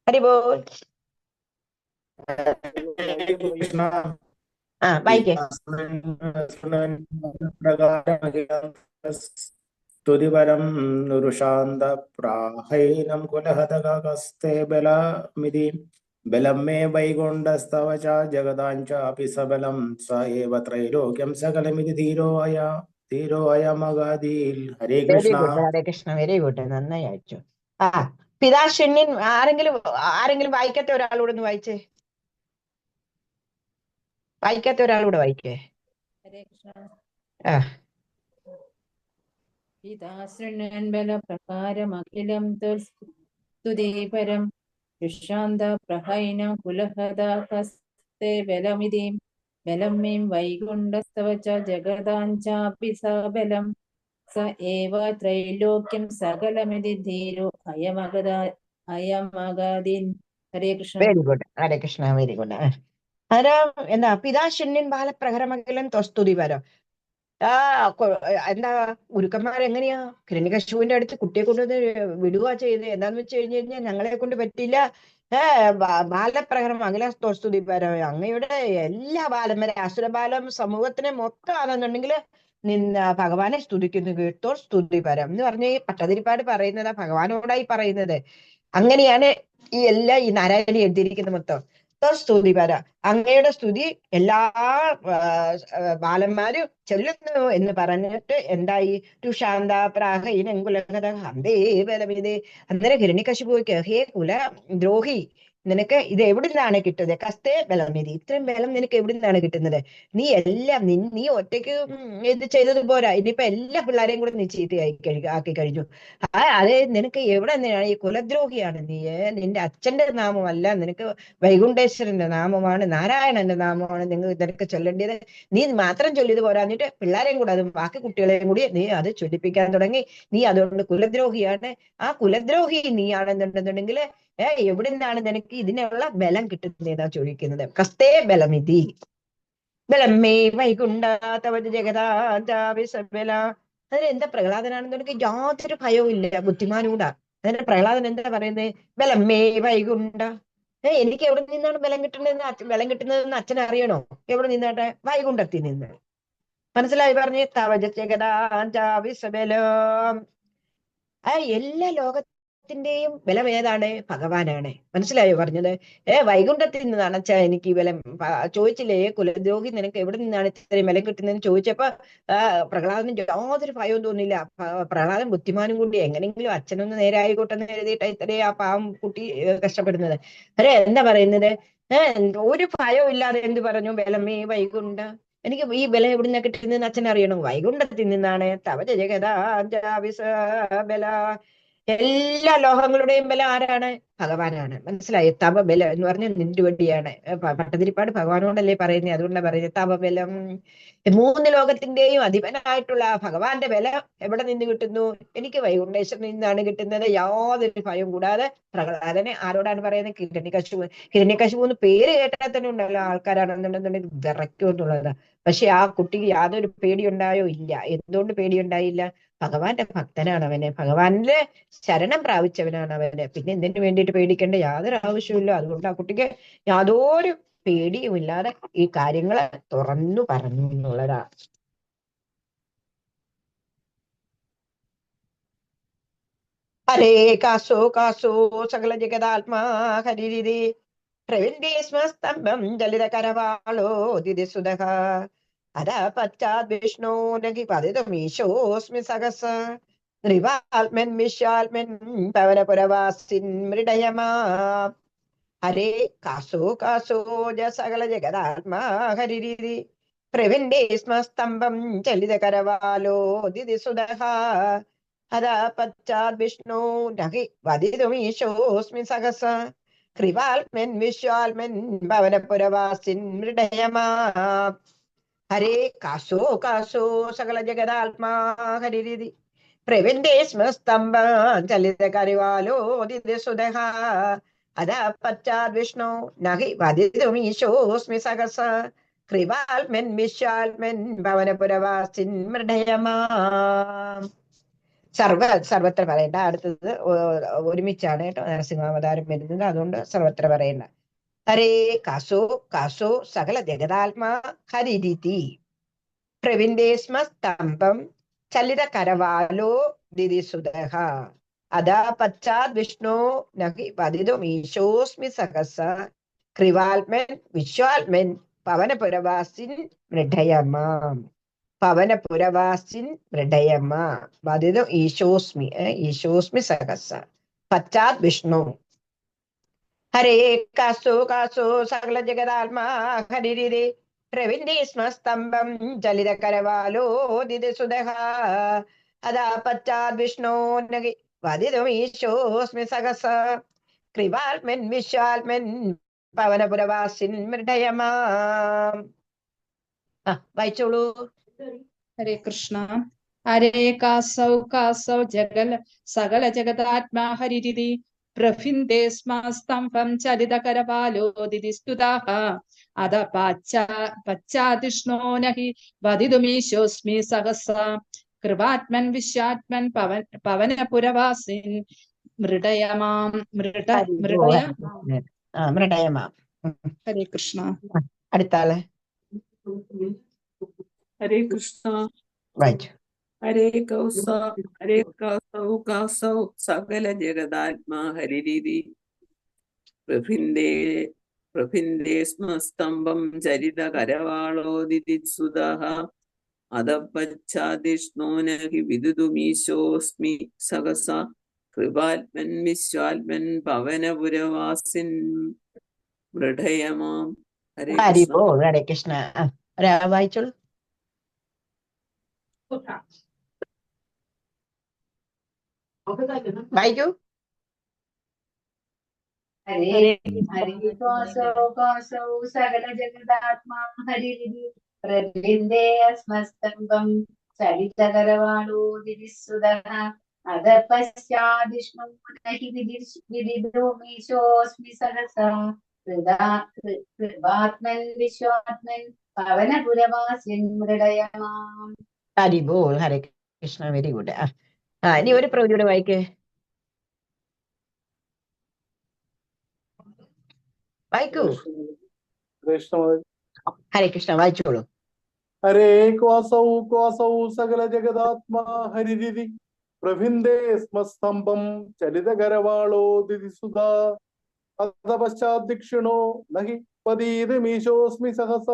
ഹരിബോൾ. വായിക്കേ. സ്തുതിപരം നുരുഷാന്ത പ്രാഹൈനം കുലഹതകസ്തേ ബലമിതി ബലം മേ വൈകുണ്ഠസ്തവ ച ജഗതാഞ്ചാപി സബലം സ ഏവ ത്രൈലോക്യം സകലമിതി ധീരോ അയമഗാദീൽ. ഹരേ very Krishna. Good Hare Krishna, very good, നന്നായി അയച്ചു. ആ പിതാശന്യൻ ആരെങ്കിലും വായിക്കത്തെ ഒരാളൂടെ ഒന്ന് വായിച്ചേ, വായിക്കാത്ത ഒരാളൂടെ വായിക്കേ. ഹരേ കൃഷ്ണ. ആ പിതാശൃണ്വൻ ബലപ്രകാരമഖിലം തുദീപരം ശുശാന്ത പ്രഹൈനം കുലഹദാകസ്തേ ബലമിതി ബലം മീം വൈകുണ്ഠസ്തവ ച ജഗദാഞ്ചാപി സബലം സ ഏവ ത്രൈലോക്യം സകലമിതി ധീരോ അയമഗാദീൻ. ഹരേ Krishna. Very good Hare Krishna, very good. എന്താ പിതാശന്യൻ ബാലപ്രകരമകലം തൊസ്തുതി വരം. എന്താ ഗുരുക്കന്മാരെങ്ങനെയാ ഹിരണ്യകശിപുവിന്റെ അടുത്ത് കുട്ടിയെ കൊണ്ടുവന്ന് വിടുക ചെയ്ത്? എന്താന്ന് വെച്ച് കഴിഞ്ഞാൽ ഞങ്ങളെ കൊണ്ട് പറ്റില്ല, ബാലപ്രകരം അഖില സ്തുതി പരം, അങ്ങയുടെ എല്ലാ ബാലന്മാരെ അസുരബാലം സമൂഹത്തിനെ മൊത്തം ആണെന്നുണ്ടെങ്കിൽ ഭഗവാനെ സ്തുതിക്കുന്നു കേട്ടോ സ്തുതി പരം എന്ന് പറഞ്ഞ് ഈ പട്ടതിരിപ്പാട് പറയുന്നതാ, ഭഗവാനോടായി പറയുന്നത്. അങ്ങനെയാണ് ഈ നാരായണി എഴുതിയിരിക്കുന്നത് മൊത്തം. സ്തുതി പര, അങ്ങയുടെ സ്തുതി എല്ലാ ബാലന്മാരും ചൊല്ലുന്നു എന്ന് പറഞ്ഞിട്ട് എന്തായി? രുഷാന്ത പ്രാഹീനങ്കുലകഥ ഹന്തേ ബലമിതേ. അന്നേരം ഹിരണ്യകശിപുവിക്ക്, ഹേ കുല ദ്രോഹി, നിനക്ക് ഇത് എവിടെ നിന്നാണ് കിട്ടുന്നത്? കസ്തേ ബലമിതി, ഇത്രയും ബലം നിനക്ക് എവിടെ നിന്നാണ് കിട്ടുന്നത്? നീ നീ ഒറ്റയ്ക്ക് ഇത് ചെയ്തത് പോരാ, ഇനിയിപ്പോ എല്ലാ പിള്ളേരെയും കൂടെ നീ ആക്കി കഴിഞ്ഞു. അതെ, നിനക്ക് എവിടെ നിന്നാണ്? ഈ കുലദ്രോഹിയാണ് നീ. നിന്റെ അച്ഛന്റെ നാമമല്ല, നിനക്ക് വൈകുണ്ഠേശ്വരന്റെ നാമമാണ്, നാരായണന്റെ നാമമാണ് നിനക്ക് ചൊല്ലേണ്ടത്. നീ മാത്രം ചൊല്ലിയത് പോരാ, എന്നിട്ട് പിള്ളേരെയും കൂടെ, അത് ബാക്കി കുട്ടികളെയും കൂടി നീ അത് ചൊല്ലിപ്പിക്കാൻ തുടങ്ങി. നീ അതുകൊണ്ട് കുലദ്രോഹിയാണ്. ആ കുലദ്രോഹി നീ ആണെന്നുണ്ടെന്നുണ്ടെങ്കിൽ എവിടെ നിന്നാണ് നിനക്ക് ഇതിനുള്ള ബലം കിട്ടുന്നതാ ചോദിക്കുന്നത്. കസ്തേ ബലമിതി ബലമേ വൈകുണ്ഠ തവ ജഗതാബല. അതിനെന്താ പ്രഹ്ലാദനാണെന്നുണ്ടെങ്കിൽ യാതൊരു ഭയവും ഇല്ല, ബുദ്ധിമാനൂടാ. അതിന്റെ പ്രഹ്ലാദൻ എന്താ പറയുന്നത്? ബലമേ വൈകുണ്ഠ, എനിക്ക് എവിടെ നിന്നാണ് ബലം കിട്ടുന്നതെന്ന് അച്ഛൻ അറിയണോ? എവിടെ നിന്നാട്ടെ? വൈകുണ്ഠത്തിൽ നിന്ന്. മനസ്സിലായി പറഞ്ഞ്? തവ ജഗതാബലം, എല്ലാ ലോകത്തിന്റെയും ബലം ഏതാണ്? ഭഗവാനാണ്. മനസ്സിലായോ പറഞ്ഞത്? വൈകുണ്ഠത്തിൽ നിന്നാണ് അച്ഛാ എനിക്ക് ഈ ബലം. ചോദിച്ചില്ലേ, കുലദ്രോഹി നിനക്ക് എവിടെ നിന്നാണ് ഇത്രയും ബലം കിട്ടുന്നതെന്ന് ചോദിച്ചപ്പോ പ്രഹ്ലാദന് യാതൊരു ഭയവും തോന്നില്ല. പ്രഹ്ലാദൻ ബുദ്ധിമാനും കൂടി, എങ്ങനെയെങ്കിലും അച്ഛനൊന്ന് നേരെ ആയിക്കോട്ടെന്ന് എഴുതിയിട്ട് ഇത്രയും ആ പാവം കുട്ടി കഷ്ടപ്പെടുന്നത്. എന്താ പറയുന്നത്? ഒരു ഭയവും ഇല്ലാതെ എന്ത് പറഞ്ഞു? ബലമേ വൈകുണ്ഠ, എനിക്ക് ഈ ബലം എവിടുന്ന കിട്ടുന്നതെന്ന് അച്ഛൻ അറിയണം. വൈകുണ്ഠത്തിൽ നിന്നാണ്. തവ ജഗതാബല, എല്ലാ ലോകങ്ങളുടെയും ബലം ആരാണ്? ഭഗവാനാണ്. മനസ്സിലായി? തവ ബലം എന്ന് പറഞ്ഞാൽ നിന്റെ വേണ്ടിയാണ്. പട്ടതിരിപ്പാട് ഭഗവാനോടല്ലേ പറയുന്നത്, അതുകൊണ്ടാണ് പറയുന്നത് തവ ബലം. 3 ലോകത്തിന്റെയും അധിപനായിട്ടുള്ള ഭഗവാന്റെ ബലം എവിടെ നിന്ന് കിട്ടുന്നു? എനിക്ക് വൈകുണ്ഠേശ്വരനിൽ നിന്നാണ് കിട്ടുന്നത്. യാതൊരു ഭയം കൂടാതെ പ്രഹ്ലാദനെ ആരോടാണ് പറയുന്നത്? ഹിരണ്യകശിപു. ഹിരണ്യകശിപു എന്ന് പേര് കേട്ടാൽ തന്നെ ഉണ്ടല്ലോ ആൾക്കാരാണെന്നുണ്ടെന്നുണ്ടെങ്കിൽ വിറയ്ക്കും എന്നുള്ളത്. പക്ഷെ ആ കുട്ടിക്ക് യാതൊരു പേടിയുണ്ടായോ? ഇല്ല. എന്തുകൊണ്ട് പേടിയുണ്ടായില്ല? ഭഗവാന്റെ ഭക്തനാണ് അവന്, ഭഗവാനിലെ ശരണം പ്രാപിച്ചവനാണ് അവന്. പിന്നെ എന്തിനു വേണ്ടിയിട്ട് പേടിക്കേണ്ട യാതൊരു ആവശ്യമില്ല. അതുകൊണ്ട് ആ കുട്ടിക്ക് യാതൊരു പേടിയുമില്ലാതെ ഈ കാര്യങ്ങള് തുറന്നു പറഞ്ഞു എന്നുള്ളതാ. ഹരേ കാസോ കാസോ സകല ജഗദാത്മാ ഹരിരിതി പ്രവിന്ദേ സ്മസ്തംഭം ജലിത കരവാളോ ദിതി സുധ അത പശ്ചാത് വിഷ്ണു നഗി പതിതമീശോസ്മി സഹസ നൃവാത്മൻ വിശ്വാത്മൻ പവനപുരവാസിൻ മൃഡയമാ. ഹരേ കാസോ കാസോ സകല ജഗദാത്മാ ഹരിരിതി പ്രവിന്ദേ സ്മസ്തംഭം ജലിത കരവാലോ ദിതി സുധ അത പശ്ചാത് വിഷ്ണു നഗി വദിതുമീശോസ്മി സഹസ കൃപാത്മൻ വിശ്വാത്മൻ ഭവനപുരവാസിൻ മൃഡയമാ. ഹരേ കാസോ കാസോ സകല ജഗദാത്മാ ഹരിരിതി പ്രവിന്ദേ സ്മസ്തംഭ ചലിത കരിവാലോ ദിതി സുധ അത പശ്ചാത് വിഷ്ണു നഹി വദിതുമീശോസ്മി സഹസ കൃപാത്മൻ വിശ്വാത്മൻ ഭവനപുരവാസിൻ മൃഡയമാ. സർവത്ര പറയണ്ട, അടുത്തത് ഒരുമിച്ചാണ് കേട്ടോ നരസിംഹാവതാരം വരുന്നത്, അതുകൊണ്ട് സർവത്ര പറയണ്ട. ഹരേ കാസോ കാസോ സകല ജഗദാത്മാ ഹരിരിതി പ്രവിന്ദേ സ്മസ്തംഭം ചലിത കരവാലോ ദിതി സുധ അതാ പശ്ചാത് വിഷ്ണു നഹി വദിതുമീശോസ്മി സഹസ കൃവാത്മൻ വിശ്വാത്മൻ പവനപുരവാസിൻ മൃഢയമാം. പവനപുരവാസിൻ മൃഢയമ്മ വദിതും ഈശോസ്മി ഈശോസ്മി സഹസ പശ്ചാത് വിഷ്ണു. ഹരേ കാസോ കാസോ സകല ജഗദാത്മാ ഹരിരിതി പ്രവിന്ദി സ്മസ്തംഭം ചലിത കരവാലോദിതി സുതഃ അതാ പശ്ചാത് വിഷ്ണോ നഹി വദിതും ഈശോസ്മി സഹസ കൃപാത്മൻ വിശ്വാത്മൻ പവനപുരവാസിൻ മൃഢയമാം. വായിച്ചോളൂ. ഹരേ കൃഷ്ണ. ഹരേ കാസൗ സകല ജഗതാത്മാ ഹരിരിതി പ്രഭിന്ദേ സ്മസ്തംഭം ചലിത കരപാലോദിതി സ്തുതഃ അത പശ്ചാതിഷ്ണോ നഹി വദിതുമീശോസ്മി സഹസ കൃപാത്മൻ വിശ്വാത്മൻ പവനപുരവാസിൻ മൃഡയമാം. മൃഡയമാം. ഹരേ കൃഷ്ണ. അടുത്ത ആള്. ഹരേ കൃഷ്ണ. വായിച്ചു. ഹരേ കൗസൗ സകല ജഗദാത്മാ ഹരിരിതി പ്രഭിന്ദേ സ്മസ്തംഭം ചരിത കരവാളോദിതി സുതഃ അധപശ്ചാദിഷ്ണോ നഹി വിദുതുമീശോസ്മി സഹസ കൃപാത്മൻ വിശ്വാത്മൻ പവനപുരവാസിൻ മൃഢയമാം. ഹരേ കൃഷ്ണ. ഹരേ കൃഷ്ണ. വായിച്ചോളൂ. വായിക്കൂ. ഹരികാസൗ സകല ജഗദാത്മാ ഹരിരിതി പ്രഭിന്ദേ സ്മസ്തംഭം ചലിതകരവാളോദിതി സുതഃ അധ പശ്ചാദിഷ്ണോ നഹി വിദിതുമീശോസ്മി സഹസ കൃപാത്മൻ വിശ്വാത്മൻ പവനപുരവാസിൻ മൃഡയമാം. ഹരിബോൾ. ഹരേ കൃഷ്ണ. Very good. ഇനി ഒരു പ്രവൃത്തിയുടെ വായിക്കേ. വായിക്കൂ. ഹരേ കൃഷ്ണ. വായിച്ചോളൂ. ഹരേ ക്വാസൗ സകല ജഗദാത്മാ ഹരിരിതി പ്രഭിന്ദേ സ്മസ്തംഭം ചലിത കരവാളോദിതി സുധാ അധ പശ്ചാദിക്ഷണോ നഹി പതീതമീശോസ്മി സഹസ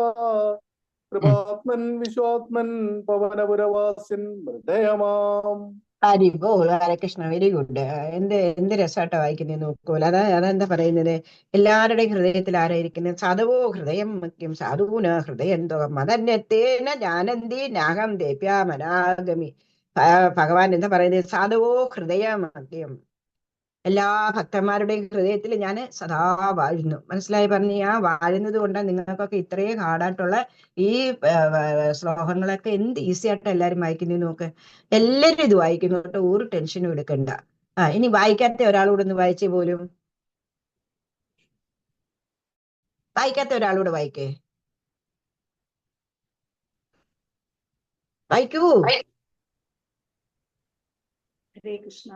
കൃപാത്മൻ വിശ്വാത്മൻ പവനപുരവാസിൻ മൃദയമാം. ഹരിബോൾ. ഹരേ കൃഷ്ണ. Very good. എന്ത് രസാട്ടോ വായിക്കുന്നത് നോക്കൂല. അതെന്താ പറയുന്നത്? എല്ലാവരുടെയും ഹൃദയത്തിൽ ആരായിരിക്കുന്നത്? സാധുവോ ഹൃദയം മുഖ്യം സാധൂന ഹൃദയം തോകം മതന്യത്തേന ജാനന്തി നാഹം ദേപ്യാമനാഗമി. ഭഗവാൻ എന്താ പറയുന്നത്? സാധുവോ ഹൃദയം മുഖ്യം. എല്ലാ ഭക്തന്മാരുടെയും ഹൃദയത്തിൽ ഞാൻ സദാ വാഴുന്നു. മനസ്സിലായി പറഞ്ഞു? ആ വാഴുന്നത് കൊണ്ടാണ് നിങ്ങൾക്കൊക്കെ ഇത്രയും ഹാർഡായിട്ടുള്ള ഈ ശ്ലോകങ്ങളൊക്കെ എന്ത് ഈസി ആയിട്ട് എല്ലാവരും വായിക്കുന്നു നോക്ക്. എല്ലാവരും ഇത് വായിക്കുന്നു കേട്ടോ. ഒരു ടെൻഷനും എടുക്കണ്ട. ഇനി വായിക്കാത്ത ഒരാളോട് ഒന്ന് വായിച്ചേ പോലും. വായിക്കാത്ത ഒരാളോട് വായിക്കേ. വായിക്കൂ. ഹരേ കൃഷ്ണ.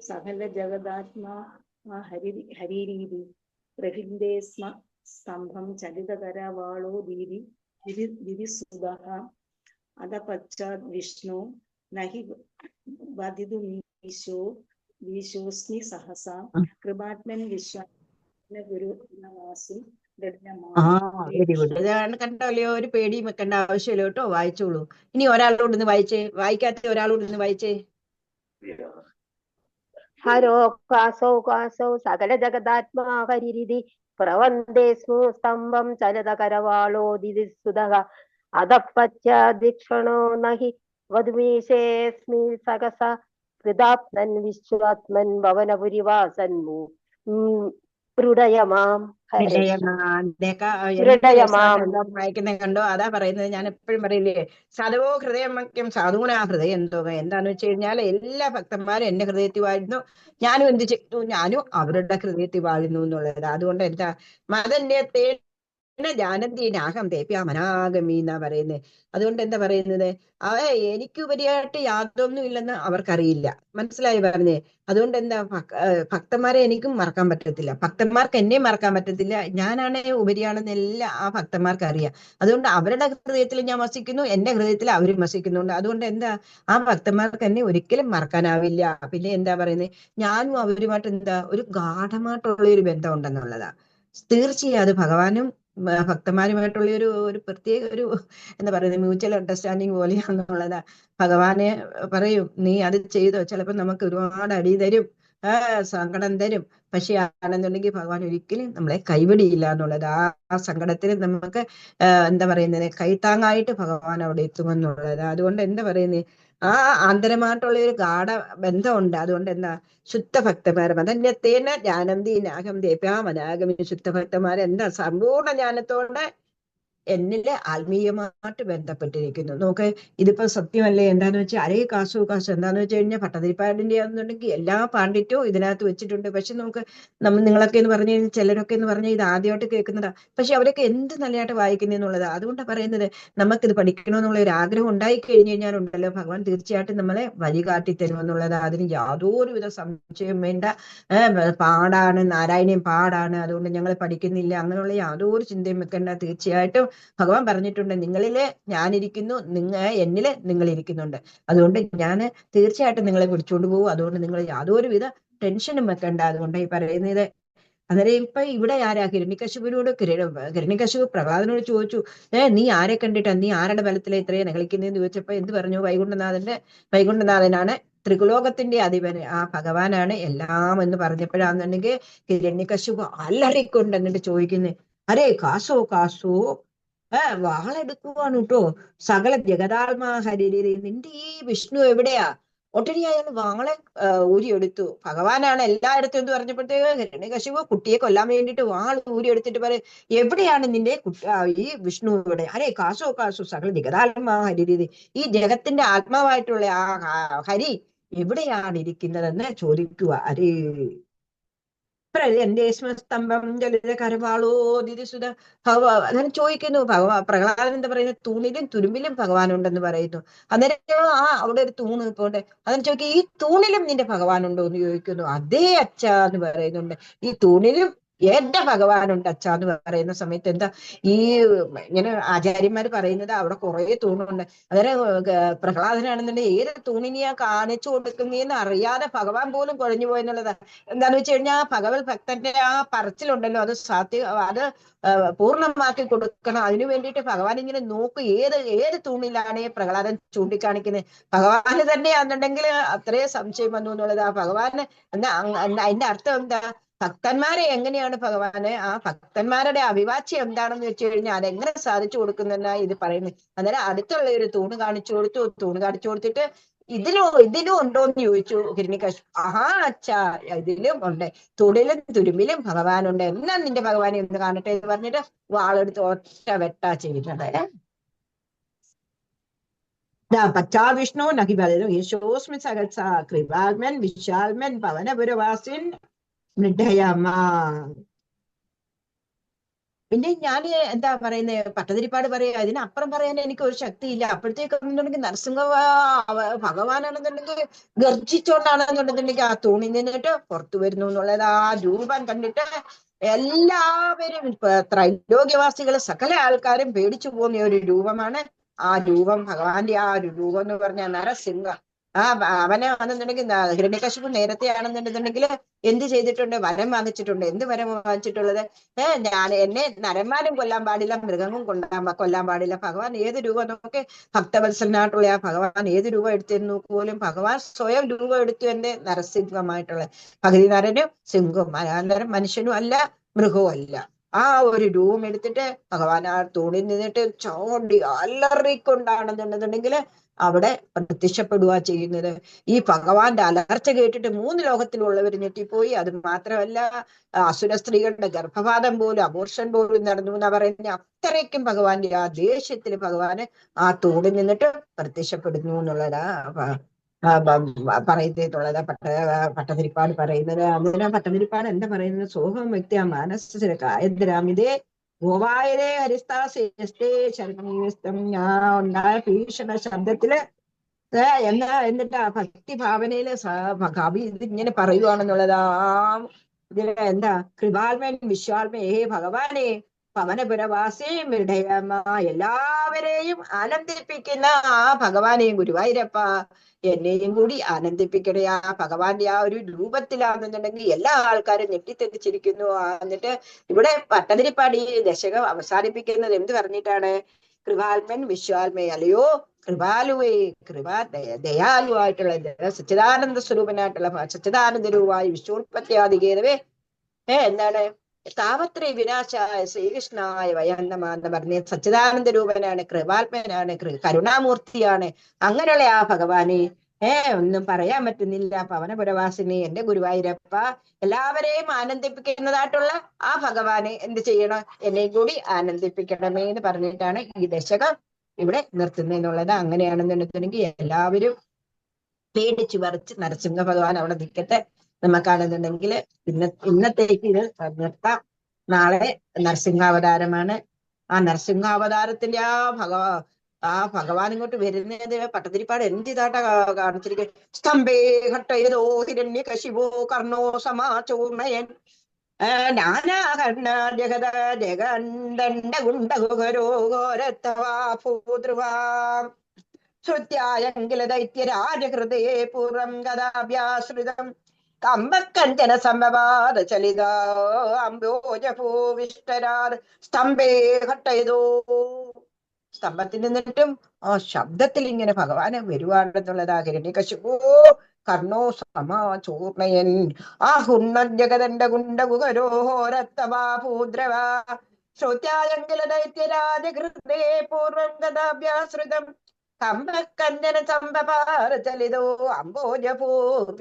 സകല ജഗദാത്മാ ഹരിരീതി പ്രഭിന്ദേ സ്തംഭം ചലിതകരവാളോ ദിതി സുതഃ അധ പശ്ചാത് വിഷ്ണു നഹി വദിതുമീശോസ്മി സഹസ കൃപാത്മൻ വിശ്വാത്മന ഗുരുവാസിൻ. Very good. ഇതാണ് കണ്ടല്ലോ. ഒരു പേടിയും വെക്കേണ്ട ആവശ്യമില്ല കേട്ടോ. വായിച്ചോളൂ. ഇനി ഒരാളോട് ഒന്ന് വായിച്ചേ. വായിക്കാത്ത ഒരാളോട് ഒന്ന് വായിച്ചേ. ഹരോ കാസൗ സകല ജഗദാത്മാ ഹരിരിതി പ്രവന്ദേ സ്തംഭം ചലത കരവാളോദിതി സുതഃ അധ പശ്ചാദിക്ഷണോ നഹി വധുമീശേസ്മി സഹസ കൃതാത്മൻ വിശ്വാത്മൻ ഭവനപുരിവാസൻ മൃഡയമാം. വായിക്കുന്നത് കണ്ടോ? അതാ പറയുന്നത്. ഞാൻ എപ്പോഴും പറയില്ലേ, സാധുവോ ഹൃദയം മുഖ്യം സാധൂനാ ഹൃദയം തോക. എന്താന്ന് വെച്ച് കഴിഞ്ഞാൽ എല്ലാ ഭക്തന്മാരും എന്റെ ഹൃദയത്തിൽ വാഴുന്നു. ഞാനും എന്ത് ചെയ്തു? ഞാനും അവരുടെ ഹൃദയത്തിൽ വാഴുന്നു എന്നുള്ളത്. അതുകൊണ്ട് എന്താ മതന്യത്തെ ജ്ഞാനന്തീനാഹം തേപ്യാമനാഗമി എന്നാ പറയുന്നത്. അതുകൊണ്ട് എന്താ പറയുന്നത്, എനിക്കുപരിയായിട്ട് യാതൊന്നും ഇല്ലെന്ന് അവർക്കറിയില്ല. മനസ്സിലായി പറഞ്ഞേ? അതുകൊണ്ട് എന്താ, ഭക്തന്മാരെ എനിക്കും മറക്കാൻ പറ്റത്തില്ല, ഭക്തന്മാർക്ക് എന്നെ മറക്കാൻ പറ്റത്തില്ല. ഞാനാണ് ഉപരിയാണെന്നെല്ലാം ആ ഭക്തന്മാർക്ക് അറിയാം. അതുകൊണ്ട് അവരുടെ ഹൃദയത്തിൽ ഞാൻ വസിക്കുന്നു, എന്റെ ഹൃദയത്തിൽ അവരും വസിക്കുന്നുണ്ട്. അതുകൊണ്ട് എന്താ, ആ ഭക്തന്മാർക്ക് എന്നെ ഒരിക്കലും മറക്കാനാവില്ല. പിന്നെ എന്താ പറയുന്നത്, ഞാനും അവരുമായിട്ട് എന്താ ഒരു ഗാഠമായിട്ടുള്ള ഒരു ബന്ധം ഉണ്ടെന്നുള്ളതാ. തീർച്ചയായും അത് ഭഗവാനും ഭക്തന്മാരുമായിട്ടുള്ള ഒരു പ്രത്യേക ഒരു എന്താ പറയുന്നത്, മ്യൂച്വൽ അണ്ടർസ്റ്റാൻഡിങ് പോലെയാണെന്നുള്ളതാ. ഭഗവാനെ പറയും, നീ അത് ചെയ്തോ, ചിലപ്പോ നമുക്ക് ഒരുപാട് അടി തരും, സങ്കടം തരും, പക്ഷെ ആണെന്നുണ്ടെങ്കിൽ ഭഗവാൻ ഒരിക്കലും നമ്മളെ കൈവിടിയില്ല എന്നുള്ളത്. ആ സങ്കടത്തിൽ നമുക്ക് എന്താ പറയുന്നത്, കൈത്താങ്ങായിട്ട് ഭഗവാൻ അവിടെ എത്തുമെന്നുള്ളത്. അതുകൊണ്ട് എന്താ പറയുന്നത്, ആ ആന്തരമായിട്ടുള്ള ഒരു ഗാഠ ബന്ധമുണ്ട്. അതുകൊണ്ട് എന്താ, ശുദ്ധ ഭക്തന്മാർ മതന്യത്തേന ജ്ഞാനന്തീനാഹം ദേപ്യാമനാഗമി, ശുദ്ധ ഭക്തന്മാർ എന്താ സമ്പൂർണ്ണ ജ്ഞാനത്തോടെ എന്നിലെ ആത്മീയമായിട്ട് ബന്ധപ്പെട്ടിരിക്കുന്നു. നമുക്ക് ഇതിപ്പോ സത്യമല്ലേ, എന്താന്ന് വെച്ചാൽ അരേ കാശു എന്താന്ന് വെച്ച് കഴിഞ്ഞാൽ ഭട്ടതിരിപ്പാടിന്റെ ആണെന്നുണ്ടെങ്കിൽ എല്ലാ പാണ്ഡിത്യവും ഇതിനകത്ത് വെച്ചിട്ടുണ്ട്. പക്ഷെ നിങ്ങളൊക്കെ എന്ന് പറഞ്ഞു കഴിഞ്ഞാൽ, ചിലരൊക്കെ എന്ന് പറഞ്ഞാൽ ഇത് ആദ്യമായിട്ട് കേൾക്കുന്നതാ, പക്ഷെ അവരൊക്കെ എന്ത് നല്ലതായിട്ട് വായിക്കുന്നതെന്നുള്ളതാ. അതുകൊണ്ടാണ് പറയുന്നത്, നമുക്കിത് പഠിക്കണമെന്നുള്ള ഒരു ആഗ്രഹം ഉണ്ടായി കഴിഞ്ഞു കഴിഞ്ഞാൽ ഉണ്ടല്ലോ, ഭഗവാൻ തീർച്ചയായിട്ടും നമ്മളെ വഴികാട്ടി തരുമെന്നുള്ളത്. അതിന് യാതൊരുവിധ സംശയം വേണ്ട. പാടാണ്, നാരായണീയം പാടാണ്, അതുകൊണ്ട് ഞങ്ങൾ പഠിക്കുന്നില്ല, അങ്ങനെയുള്ള യാതൊരു ചിന്തയും വെക്കേണ്ട. തീർച്ചയായിട്ടും ഭഗവാൻ പറഞ്ഞിട്ടുണ്ട്, നിങ്ങളിലെ ഞാനിരിക്കുന്നു, എന്നില് നിങ്ങൾ ഇരിക്കുന്നുണ്ട്. അതുകൊണ്ട് ഞാൻ തീർച്ചയായിട്ടും നിങ്ങളെ പിടിച്ചുകൊണ്ട് പോകും. അതുകൊണ്ട് നിങ്ങൾ യാതൊരുവിധ ടെൻഷനും വെക്കേണ്ട. അതുകൊണ്ട് ഈ പറയുന്നത്. അന്നേരം ഇപ്പൊ ഇവിടെ ആരാ, ഹിരണ്യകശിപു പ്രഹ്ലാദനോട് ചോദിച്ചു, നീ ആരെ കണ്ടിട്ടാ, നീ ആരുടെ ബലത്തിലെ ഇത്രയും കളിക്കുന്നതെന്ന് ചോദിച്ചപ്പോ എന്ത് പറഞ്ഞു, വൈകുണ്ഠനാഥനാണ് ത്രികുലോകത്തിന്റെ അധിപന്, ആ ഭഗവാനാണ് എല്ലാം എന്ന് പറഞ്ഞപ്പോഴാണെന്നുണ്ടെങ്കിൽ ഹിരണ്യകശിപു അലറിക്കൊണ്ട് എന്നിട്ട് ചോദിക്കുന്നത്, അരേ കാസോ വാളെടുക്കുവാണ് കേട്ടോ, സകല ജഗതാത്മാ ഹരിരി, നിന്റെ ഈ വിഷ്ണു എവിടെയാ? ഒട്ടനെ അയാൾ വാളെ ഊരിയെടുത്തു. ഭഗവാനാണ് എല്ലായിടത്തും എന്ന് പറഞ്ഞപ്പോഴത്തേക്ക് ഹിരണ്യകശിപു കുട്ടിയെ കൊല്ലാൻ വേണ്ടിയിട്ട് വാൾ ഊരിയെടുത്തിട്ട് പറയും, എവിടെയാണ് നിന്റെ ഈ വിഷ്ണു ഇവിടെ? അരേ കാസോ സകല ജഗതാത്മാ ഹരിരി, ഈ ജഗത്തിന്റെ ആത്മാവായിട്ടുള്ള ആ ഹരി എവിടെയാണ് ഇരിക്കുന്നതെന്ന് ചോദിക്കുക. അരേ സ്തംഭം ജലിത കരവാളോ ദിദിസുത അങ്ങനെ ചോദിക്കുന്നു. പ്രഹ്ലാദൻ എന്താ പറയുന്നത്, തൂണിലും തുരുമ്പിലും ഭഗവാൻ ഉണ്ടെന്ന് പറയുന്നു. അന്നേരം അവിടെ ഒരു തൂണ് ഇപ്പോണ്ട്, അതിന് ചോദിക്കുക, ഈ തൂണിലും നിന്റെ ഭഗവാൻ ഉണ്ടോ എന്ന് ചോദിക്കുന്നു. അതേ അച്ഛ എന്ന് പറയുന്നുണ്ട്, ഈ തൂണിലും എന്റെ ഭഗവാനുണ്ട് അച്ഛ എന്ന് പറയുന്ന സമയത്ത് എന്താ, ഈ ഇങ്ങനെ ആചാര്യന്മാര് പറയുന്നത് അവിടെ കുറെ തൂണുണ്ട്. അന്നേരം പ്രഹ്ലാദനാണെന്നുണ്ടെങ്കിൽ ഏത് തൂണിനെയാ കാണിച്ചു കൊടുക്കുന്നതെന്ന് അറിയാതെ ഭഗവാൻ പോലും കുഴഞ്ഞു പോയെന്നുള്ളതാ. എന്താന്ന് വെച്ച് കഴിഞ്ഞാൽ ആ ഭഗവത് ഭക്തന്റെ ആ പറച്ചിലുണ്ടല്ലോ, അത് പൂർണ്ണമാക്കി കൊടുക്കണം. അതിനു വേണ്ടിയിട്ട് ഭഗവാൻ ഇങ്ങനെ നോക്കും, ഏത് തൂണിലാണ് പ്രഹ്ലാദൻ ചൂണ്ടിക്കാണിക്കുന്നത്. ഭഗവാന് തന്നെയാണെന്നുണ്ടെങ്കിൽ അത്രയും സംശയം വന്നു എന്നുള്ളത്. ആ ഭഗവാന് അതിന്റെ അർത്ഥം എന്താ, ഭക്തന്മാരെ എങ്ങനെയാണ് ഭഗവാന്, ആ ഭക്തന്മാരുടെ അഭിവാച്യം എന്താണെന്ന് വെച്ച് കഴിഞ്ഞാൽ അതെങ്ങനെ സാധിച്ചു കൊടുക്കുന്നെന്നാ ഇത് പറയുന്നത്. അന്നേരം അടുത്തുള്ള ഒരു തൂണ് കാണിച്ചു കൊടുത്തിട്ട് ഇതിലും ഉണ്ടോന്ന് ചോദിച്ചു ഹിരണ്യകശിപു. അച്ഛാ ഇതിലും ഉണ്ട്, തൂണിലും തുരുമ്പിലും ഭഗവാനുണ്ട്, എന്നാ നിന്റെ ഭഗവാനെ ഒന്ന് കാണട്ടെ എന്ന് പറഞ്ഞിട്ട് വാളെടുത്ത് ഒറ്റ വെട്ടാ ചെയ്യുന്നത്. പച്ചാ വിഷ്ണു നഹി ബലോ യേശോസ്മി സഹത്സ കൃപാത്മൻ വിശാൽമൻ പവനപുരവാസിൻ മൃഡയമ്മ. പിന്നെ ഞാൻ എന്താ പറയുന്നത്, പട്ടതിരിപ്പാട് പറയാ, ഇതിനപ്പുറം പറയാൻ എനിക്ക് ഒരു ശക്തിയില്ല. അപ്പോഴത്തേക്കുണ്ടെങ്കിൽ നരസിംഹ ഭഗവാനാണെന്നുണ്ടെങ്കിൽ ഗർജിച്ചോണ്ടാണെന്നുണ്ടെന്നുണ്ടെങ്കിൽ ആ തൂണിൽ നിന്നിട്ട് പുറത്തു വരുന്നു എന്നുള്ളത്. ആ രൂപം കണ്ടിട്ട് എല്ലാവരും ത്രൈലോക്യവാസികൾ സകല ആൾക്കാരും പേടിച്ചു പോകുന്ന ഒരു രൂപമാണ് ആ രൂപം. ഭഗവാന്റെ ആ ഒരു രൂപം എന്ന് പറഞ്ഞാൽ നരസിംഹ. അവനെ ആണെന്നുണ്ടെങ്കിൽ ഹിരണ്യകശിപു നേരത്തെ ആണെന്നുണ്ടെന്നുണ്ടെങ്കിൽ എന്ത് ചെയ്തിട്ടുണ്ട്, വരം വാങ്ങിച്ചിട്ടുണ്ട്. എന്ത് വരം വാങ്ങിച്ചിട്ടുള്ളത്, എന്നെ നരന്മാരും കൊല്ലാൻ പാടില്ല, മൃഗവും കൊല്ലാൻ പാടില്ല. ഭഗവാൻ ഏത് രൂപം നോക്കെ, ഭക്തവത്സലനായിട്ടുള്ള ആ ഭഗവാൻ ഏത് രൂപം എടുത്തിരുന്നു പോലും ഭഗവാൻ സ്വയം രൂപം എടുത്തു, എന്റെ നരസിംഹമായിട്ടുള്ള പകുതി നരനും സിംഹവും, അനന്തരം മനുഷ്യനും അല്ല മൃഗവും അല്ല. ആ ഒരു രൂപം എടുത്തിട്ട് ഭഗവാൻ ആ തൂണിൽ നിന്നിട്ട് ചോണ്ടി അലറിക്കൊണ്ടാണെന്നുണ്ടെന്നുണ്ടെങ്കിൽ അവിടെ പ്രത്യക്ഷപ്പെടുക ചെയ്യുന്നത്. ഈ ഭഗവാന്റെ അലർച്ച കേട്ടിട്ട് 3 ലോകത്തിലുള്ളവർ ഞെട്ടിപ്പോയി. അത് മാത്രമല്ല, അസുര സ്ത്രീകളുടെ ഗർഭപാതം പോലും, അബോർഷൻ പോലും നടന്നു എന്നാ പറയുന്നത്. അത്രയ്ക്കും ഭഗവാന്റെ ആ ദേഷ്യത്തിൽ ഭഗവാന് ആ തൂണിൽ നിന്നിട്ട് പ്രത്യക്ഷപ്പെടുന്നു എന്നുള്ളതാ പറയുന്നുള്ളത്. പട്ടതിരിപ്പാട് പറയുന്നത്. അതിനാ പട്ടതിരിപ്പാട് എന്താ പറയുന്നത്, സോഹം വ്യക്തി ആ മാനസ കായദ്രാമിതേ ഗോവായരെ ഹരിസ്ഥാസേ ശരണീയസ്തം. ഞാൻ ഉണ്ടായ ഭീഷണ ശബ്ദത്തില് എന്നിട്ട് ആ ഭക്തി ഭാവനയില് കവി ഇതിങ്ങനെ പറയുവാണെന്നുള്ളതാ. ഇതില് എന്താ? കൃപാൽമൻ വിശ്വാൽമേ ഹേ ഭഗവാനെ പവനപുരവാസി മൃഡയമ്മ, എല്ലാവരെയും ആനന്ദിപ്പിക്കുന്ന ആ ഭഗവാനെയും ഗുരുവായൂരപ്പ എന്നെയും കൂടി ആനന്ദിപ്പിക്കണേ. ആ ഭഗവാന്റെ ആ ഒരു രൂപത്തിലാണെന്നുണ്ടെങ്കിൽ എല്ലാ ആൾക്കാരും ഞെട്ടിത്തെറ്റിച്ചിരിക്കുന്നു. എന്നിട്ട് ഇവിടെ പട്ടതിരിപ്പാടി ദശകം അവസാനിപ്പിക്കുന്നത് എന്ത് പറഞ്ഞിട്ടാണ്? കൃപാൽമൻ വിശ്വാൽമേ, അല്ലയോ കൃപാലുവേ, ദയാലുവായിട്ടുള്ള സച്ചിദാനന്ദ സ്വരൂപനായിട്ടുള്ള സച്ചിദാനന്ദ രൂപമായി വിശ്വോത്പത്തിയാദികേതവേ എന്താണ്? താവത്രേ വിനാശായ ശ്രീകൃഷ്ണായ വയന്നമാന്ന് പറഞ്ഞ സച്ചിദാനന്ദ രൂപനാണ്, കൃപാത്മനാണ്, കരുണാമൂർത്തിയാണ്. അങ്ങനെയുള്ള ആ ഭഗവാനെ ഒന്നും പറയാൻ പറ്റുന്നില്ല. പവനപുരവാസിനി എന്റെ ഗുരുവായൂരപ്പ, എല്ലാവരെയും ആനന്ദിപ്പിക്കുന്നതായിട്ടുള്ള ആ ഭഗവാനെ എന്ത് ചെയ്യണം? എന്നെയും കൂടി ആനന്ദിപ്പിക്കണമേ എന്ന് പറഞ്ഞിട്ടാണ് ഈ ദശകം ഇവിടെ നിർത്തുന്നതെന്നുള്ളത്. അങ്ങനെയാണെന്നുണ്ടെങ്കിൽ എല്ലാവരും പേടിച്ചു പറിച്ച് നരസിംഹ ഭഗവാൻ അവിടെ നിൽക്കട്ടെ. നമുക്കാണെന്നുണ്ടെങ്കിൽ ഇന്നത്തേക്ക് ഇത് നിർത്താം. നാളെ നരസിംഹാവതാരമാണ്. ആ നരസിംഹാവതാരത്തിന്റെ ആ ഭഗവാൻ ഇങ്ങോട്ട് വരുന്നത് പട്ടതിരിപ്പാട് എന്ത് ഇതാട്ടാ കാണിച്ചിരിക്കുക. സ്തംഭേ ഘട്ടയതോ ഹിരണ്യ കശിപോ കർണോ സമാചൂർണയൻ നാനാകർണ ജഗത ജഗണ്ഡ ഗുണ്ടകുഹരോ ഘോരത്തവാ ഭൂതൃവാം ശ്രുത്യായങ്കില ദൈത്യരാജഹൃദയേ പൂർവം ഗതാഭ്യാശ്രിതം കമ്പക്കഞ്ചന സംഭവാദ ചലിത അംബോജഭൂവിഷ്ടരാത് സ്തംഭേ ഘട്ടയതോ. സ്തംഭത്തിൽ നിന്നിട്ടും ആ ശബ്ദത്തിൽ ഇങ്ങനെ ഭഗവാന് വരുവാണെന്നുള്ളതാ. ഹിരണ്യകശിപോ കർണോ സമാചൂർണയൻ ആഹുണ്ണ ഗുണ്ടകുഹരോരത്തവാ ഭൂദ്രവാ ശ്രോത്യായങ്കില ദൈത്യരാജഹൃദേ പൂർവം ഗതാഭ്യാശ്രിതം കമ്പക്കഞ്ചന സംഭവാദ ചലിതോ അംബോജഭൂപിഷ്ടരാത്.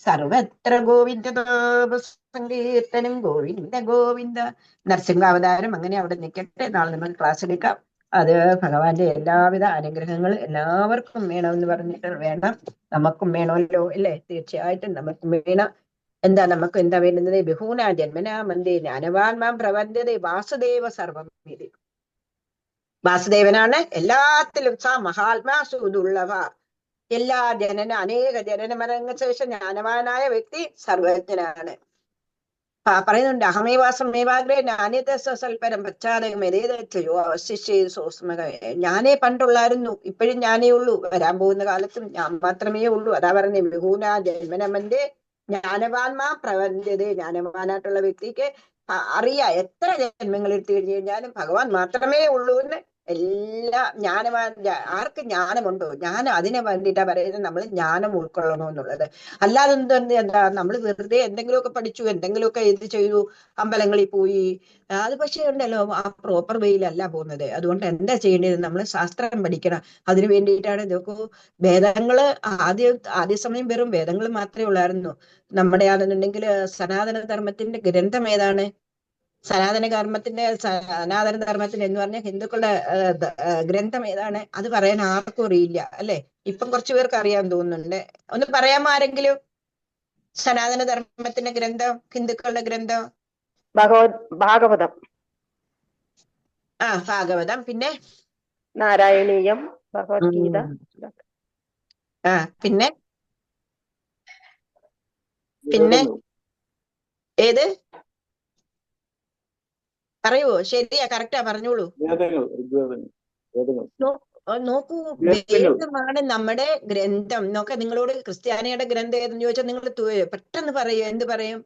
സർവത്ര ഗോവിന്ദ സങ്കീർത്തനം ഗോവിന്ദ ഗോവിന്ദ. നരസിംഹാവതാരം അങ്ങനെ അവിടെ നിൽക്കട്ടെ. നാളെ നമ്മൾ ക്ലാസ് എടുക്കാം. അത് ഭഗവാന്റെ എല്ലാവിധ അനുഗ്രഹങ്ങൾ എല്ലാവർക്കും വേണമെന്ന് പറഞ്ഞിട്ട് വേണം, നമുക്കും വേണമല്ലോ അല്ലേ? തീർച്ചയായിട്ടും നമുക്കും വേണം. നമുക്ക് എന്താ വേണ്ടുന്നത്? ബഹൂനാ ജന്മനാ മന്ദേ ജ്ഞാനവാൻമാം പ്രവന്ധ്യതേ വാസുദേവ സർവം. വാസുദേവനാണ് എല്ലാത്തിലും സ മഹാത്മാസുദുള്ളവ. എല്ലാ അനേക ജനന മരണ ശേഷം ജ്ഞാനവാനായ വ്യക്തി സർവജ്ഞനാണ്. പറയുന്നുണ്ട് അഹമേവാസമേവാഗ്രേ ജ്ഞാനത്തെ സൽപരം പശ്ചാത്തലമേതയോ അവശിഷ്ടോസ്മക. ഞാനേ പണ്ടുള്ളായിരുന്നു, ഇപ്പോഴും ഞാനേ ഉള്ളൂ, വരാൻ പോകുന്ന കാലത്തും ഞാൻ മാത്രമേ ഉള്ളൂ. അതാ പറഞ്ഞേ ബഹൂന ജന്മനമന്റെ ജ്ഞാനവാൻമാ പ്രവന്ധ്യതേ. ജ്ഞാനവാനായിട്ടുള്ള വ്യക്തിക്ക് അറിയാം എത്ര ജന്മങ്ങൾ എടുത്തു കഴിഞ്ഞു കഴിഞ്ഞാലും ഭഗവാൻ മാത്രമേ ഉള്ളൂ എന്ന്. എല്ലാ ജ്ഞാനവാൻ ആർക്ക് ജ്ഞാനമുണ്ടോ ജ്ഞാനം, അതിനെ വേണ്ടിയിട്ടാ പറയുന്നത് നമ്മൾ ജ്ഞാനം ഉൾക്കൊള്ളണോ എന്നുള്ളത്. അല്ലാതെ എന്താ നമ്മൾ വെറുതെ എന്തെങ്കിലുമൊക്കെ പഠിച്ചു, എന്തെങ്കിലുമൊക്കെ എന്ത് ചെയ്തു, അമ്പലങ്ങളിൽ പോയി, അത് പക്ഷേ ഉണ്ടല്ലോ ആ പ്രോപ്പർ വേയിലല്ല പോകുന്നത്. അതുകൊണ്ട് എന്താ ചെയ്യേണ്ടത്? നമ്മൾ ശാസ്ത്രം പഠിക്കണം. അതിനു വേണ്ടിയിട്ടാണ് ഇതൊക്കെ വേദങ്ങള് ആദ്യ സമയം വെറും വേദങ്ങൾ മാത്രമേ ഉള്ളായിരുന്നു. നമ്മുടെ ആണെന്നുണ്ടെങ്കിൽ സനാതന ധർമ്മത്തിന്റെ ഗ്രന്ഥം ഏതാണ്? സനാതന ധർമ്മത്തിന് എന്ന് പറഞ്ഞാൽ ഹിന്ദുക്കളുടെ ഗ്രന്ഥം ഏതാണ്? അത് പറയാൻ ആർക്കും അറിയില്ല അല്ലെ? ഇപ്പം കുറച്ചു പേർക്ക് അറിയാൻ തോന്നുന്നുണ്ട്. ഒന്ന് പറയാമോ ആരെങ്കിലും? സനാതന ധർമ്മത്തിന്റെ ഗ്രന്ഥം, ഹിന്ദുക്കളുടെ ഗ്രന്ഥം? ഭാഗവതം. ഭാഗവതം. പിന്നെ നാരായണീയം, ഭഗവത്ഗീത. പിന്നെ ഏത് പറയുവോ? ശരിയാ, കറക്റ്റാ, പറഞ്ഞോളൂ. നോക്കൂ, വേദമാണ് നമ്മുടെ ഗ്രന്ഥം. നോക്ക, നിങ്ങളോട് ക്രിസ്ത്യാനിയുടെ ഗ്രന്ഥം ഏതെന്ന് ചോദിച്ചാൽ നിങ്ങൾ പെട്ടെന്ന് പറയും. എന്ത് പറയും?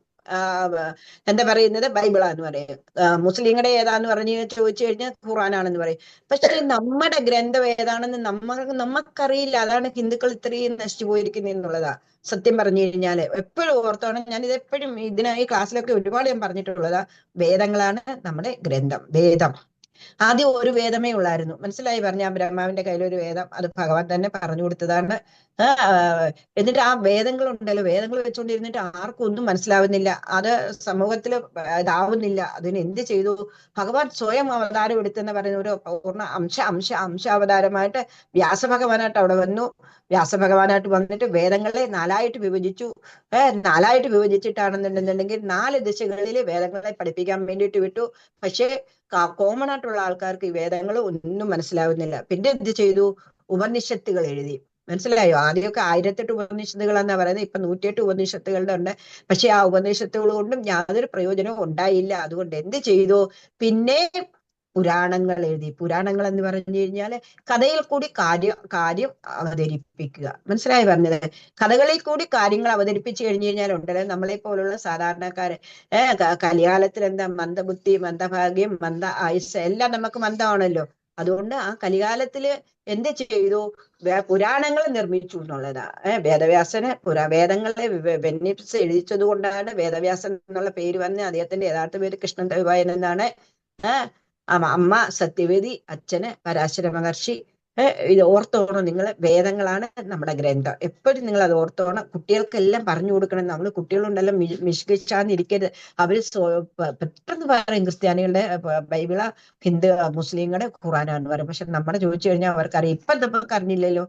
എന്താ പറയുന്നത്? ബൈബിളാന്ന് പറയും. മുസ്ലിങ്ങളുടെ ഏതാന്ന് പറഞ്ഞ് ചോദിച്ചു കഴിഞ്ഞാൽ ഖുറാനാണെന്ന് പറയും. പക്ഷെ നമ്മുടെ ഗ്രന്ഥം ഏതാണെന്ന് നമുക്കറിയില്ല. അതാണ് ഹിന്ദുക്കൾ ഇത്രയും നശിച്ചു പോയിരിക്കുന്നതെന്നുള്ളതാ സത്യം പറഞ്ഞു കഴിഞ്ഞാല്. എപ്പോഴും ഓർത്തോണം, ഞാൻ ഇതെപ്പോഴും ഇതിനായി ക്ലാസ്സിലൊക്കെ ഒരുപാട് ഞാൻ പറഞ്ഞിട്ടുള്ളതാ. വേദങ്ങളാണ് നമ്മുടെ ഗ്രന്ഥം. വേദം ആദ്യം ഒരു വേദമേ ഉള്ളായിരുന്നു. മനസ്സിലായി പറഞ്ഞ ബ്രഹ്മാവിന്റെ കയ്യിലൊരു വേദം, അത് ഭഗവാൻ തന്നെ പറഞ്ഞു കൊടുത്തതാണ്. എന്നിട്ട് ആ വേദങ്ങളുണ്ടല്ലോ, വേദങ്ങൾ വെച്ചുകൊണ്ടിരുന്നിട്ട് ആർക്കും ഒന്നും മനസ്സിലാവുന്നില്ല, അത് സമൂഹത്തിൽ ഇതാവുന്നില്ല. അതിന് എന്ത് ചെയ്തു? ഭഗവാൻ സ്വയം അവതാരം എടുത്തെന്ന് പറയുന്ന ഒരു പൂർണ്ണ അംശാവതാരമായിട്ട് വ്യാസഭഗവാനായിട്ട് അവിടെ വന്നു. വ്യാസഭഗവാനായിട്ട് വന്നിട്ട് വേദങ്ങളെ നാലായിട്ട് വിഭജിച്ചു. നാലായിട്ട് വിഭജിച്ചിട്ടാണെന്നുണ്ടെന്നുണ്ടെങ്കിൽ 4 ദിശകളിൽ വേദങ്ങളെ പഠിപ്പിക്കാൻ വേണ്ടിയിട്ട് വിട്ടു. പക്ഷേ കോമൺ ആയിട്ടുള്ള ആൾക്കാർക്ക് ഈ വേദങ്ങൾ ഒന്നും മനസ്സിലാവുന്നില്ല. പിന്നെ എന്ത് ചെയ്തു? ഉപനിഷത്തുകൾ എഴുതി. മനസ്സിലായോ? ആദ്യമൊക്കെ 1008 ഉപനിഷത്തുകളാന്നാ പറയുന്നത്, ഇപ്പൊ 108 ഉപനിഷത്തുകളുടെ ഉണ്ട്. പക്ഷെ ആ ഉപനിഷത്തുകൾ കൊണ്ടും യാതൊരു പ്രയോജനവും ഉണ്ടായില്ല. അതുകൊണ്ട് എന്ത് ചെയ്തു? പിന്നെ പുരാണങ്ങൾ എഴുതി. പുരാണങ്ങൾ എന്ന് പറഞ്ഞു കഴിഞ്ഞാല് കഥയിൽ കൂടി കാര്യം അവതരിപ്പിക്കുക. മനസ്സിലായി പറഞ്ഞത്? കഥകളിൽ കൂടി കാര്യങ്ങൾ അവതരിപ്പിച്ചു കഴിഞ്ഞു കഴിഞ്ഞാൽ ഉണ്ടല്ലോ, നമ്മളെ പോലുള്ള സാധാരണക്കാര് കലികാലത്തിൽ എന്താ മന്ദബുദ്ധി, മന്ദഭാഗ്യം, മന്ദ ആയുസ് എല്ലാം നമുക്ക് മന്ദമാണല്ലോ. അതുകൊണ്ട് ആ കലികാലത്തില് എന്ത് ചെയ്തു? പുരാണങ്ങൾ നിർമ്മിച്ചു എന്നുള്ളതാ. വേദവ്യാസന് വേദങ്ങളെ ബെന്നിഫിറ്റ്സ് എഴുതിച്ചത് കൊണ്ടാണ് വേദവ്യാസൻ എന്നുള്ള പേര് വന്ന്. അദ്ദേഹത്തിന്റെ യഥാർത്ഥ പേര് കൃഷ്ണൻ ദേവായൻ എന്നാണ്. അമ്മ സത്യവതി, അച്ഛന് പരാശര മഹർഷി. ഇത് ഓർത്തോണം നിങ്ങൾ, വേദങ്ങളാണ് നമ്മുടെ ഗ്രന്ഥം. എപ്പോഴും നിങ്ങൾ അത് ഓർത്തോണം. കുട്ടികൾക്കെല്ലാം പറഞ്ഞു കൊടുക്കണം. നമ്മൾ കുട്ടികളുണ്ടെല്ലാം മിഷ്കിച്ചാന്നിരിക്കരുത്. അവര് പെട്ടെന്ന് പറയും ക്രിസ്ത്യാനികളുടെ ബൈബിള, ഹിന്ദു മുസ്ലിങ്ങളുടെ ഖുറാനാന്ന് പറയും. പക്ഷെ നമ്മുടെ ചോദിച്ചു കഴിഞ്ഞാൽ അവർക്കറിയാം. ഇപ്പം നമുക്ക് അറിഞ്ഞില്ലല്ലോ.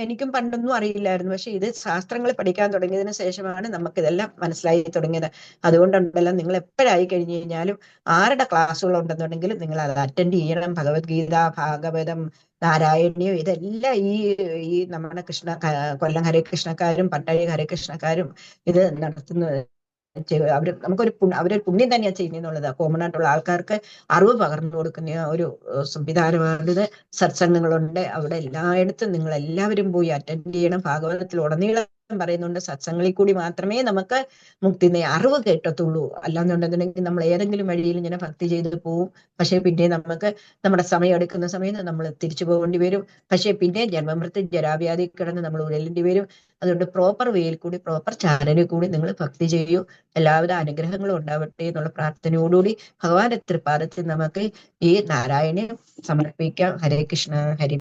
എനിക്കും പണ്ടൊന്നും അറിയില്ലായിരുന്നു. പക്ഷെ ഇത് ശാസ്ത്രങ്ങൾ പഠിക്കാൻ തുടങ്ങിയതിന് ശേഷമാണ് നമുക്കിതെല്ലാം മനസ്സിലായി തുടങ്ങിയത്. അതുകൊണ്ടുണ്ടല്ലോ, നിങ്ങൾ എപ്പോഴായി കഴിഞ്ഞു കഴിഞ്ഞാലും ആരുടെ ക്ലാസ്സുകൾ ഉണ്ടെന്നുണ്ടെങ്കിലും നിങ്ങൾ അത് അറ്റൻഡ് ചെയ്യണം. ഭഗവത്ഗീത, ഭാഗവതം, നാരായണീയം ഇതെല്ലാം ഈ നമ്മുടെ കൊല്ലം ഹരേകൃഷ്ണക്കാരും പട്ടാഴി ഹരേകൃഷ്ണക്കാരും ഇത് നടത്തുന്നത്. അവരൊരു പുണ്യം തന്നെയാണ് ചെയ്യുന്നുള്ളത്. കോമൺ ആയിട്ടുള്ള ആൾക്കാർക്ക് അറിവ് പകർന്നു കൊടുക്കുന്ന ഒരു സംവിധാനമാണിത്. സത്സംഗങ്ങളുണ്ട്. അവിടെ എല്ലായിടത്തും നിങ്ങൾ എല്ലാവരും പോയി അറ്റൻഡ് ചെയ്യണം. ഭാഗവതത്തിൽ ഉടനീളം പറയുന്നുണ്ട്, സത്സംഗങ്ങളിൽ കൂടി മാത്രമേ നമുക്ക് മുക്തി അറിവ് കേട്ടത്തുള്ളൂ. അല്ലാന്നുണ്ടെന്നുണ്ടെങ്കിൽ നമ്മൾ ഏതെങ്കിലും വഴിയിൽ ഇങ്ങനെ ഭക്തി ചെയ്ത് പോവും. പക്ഷെ പിന്നെ നമുക്ക് നമ്മുടെ സമയം എടുക്കുന്ന സമയത്ത് നമ്മൾ തിരിച്ചു പോകേണ്ടി വരും. പക്ഷെ പിന്നെ ജന്മമൃത്യു ജരാവ്യാധി കിടന്ന് നമ്മൾ ഉഴലേണ്ടി വരും. അതുകൊണ്ട് പ്രോപ്പർ വേയിൽ കൂടി, പ്രോപ്പർ ചാനലിൽ കൂടി നിങ്ങൾ ഭക്തി ചെയ്യൂ. എല്ലാവിധ അനുഗ്രഹങ്ങളും ഉണ്ടാവട്ടെ എന്നുള്ള പ്രാർത്ഥനയോടുകൂടി ഭഗവാന്റെ തൃപ്പാദത്തിൽ നമുക്ക് ഈ നാരായണീയം സമർപ്പിക്കാം. ഹരേ കൃഷ്ണ. ഹരി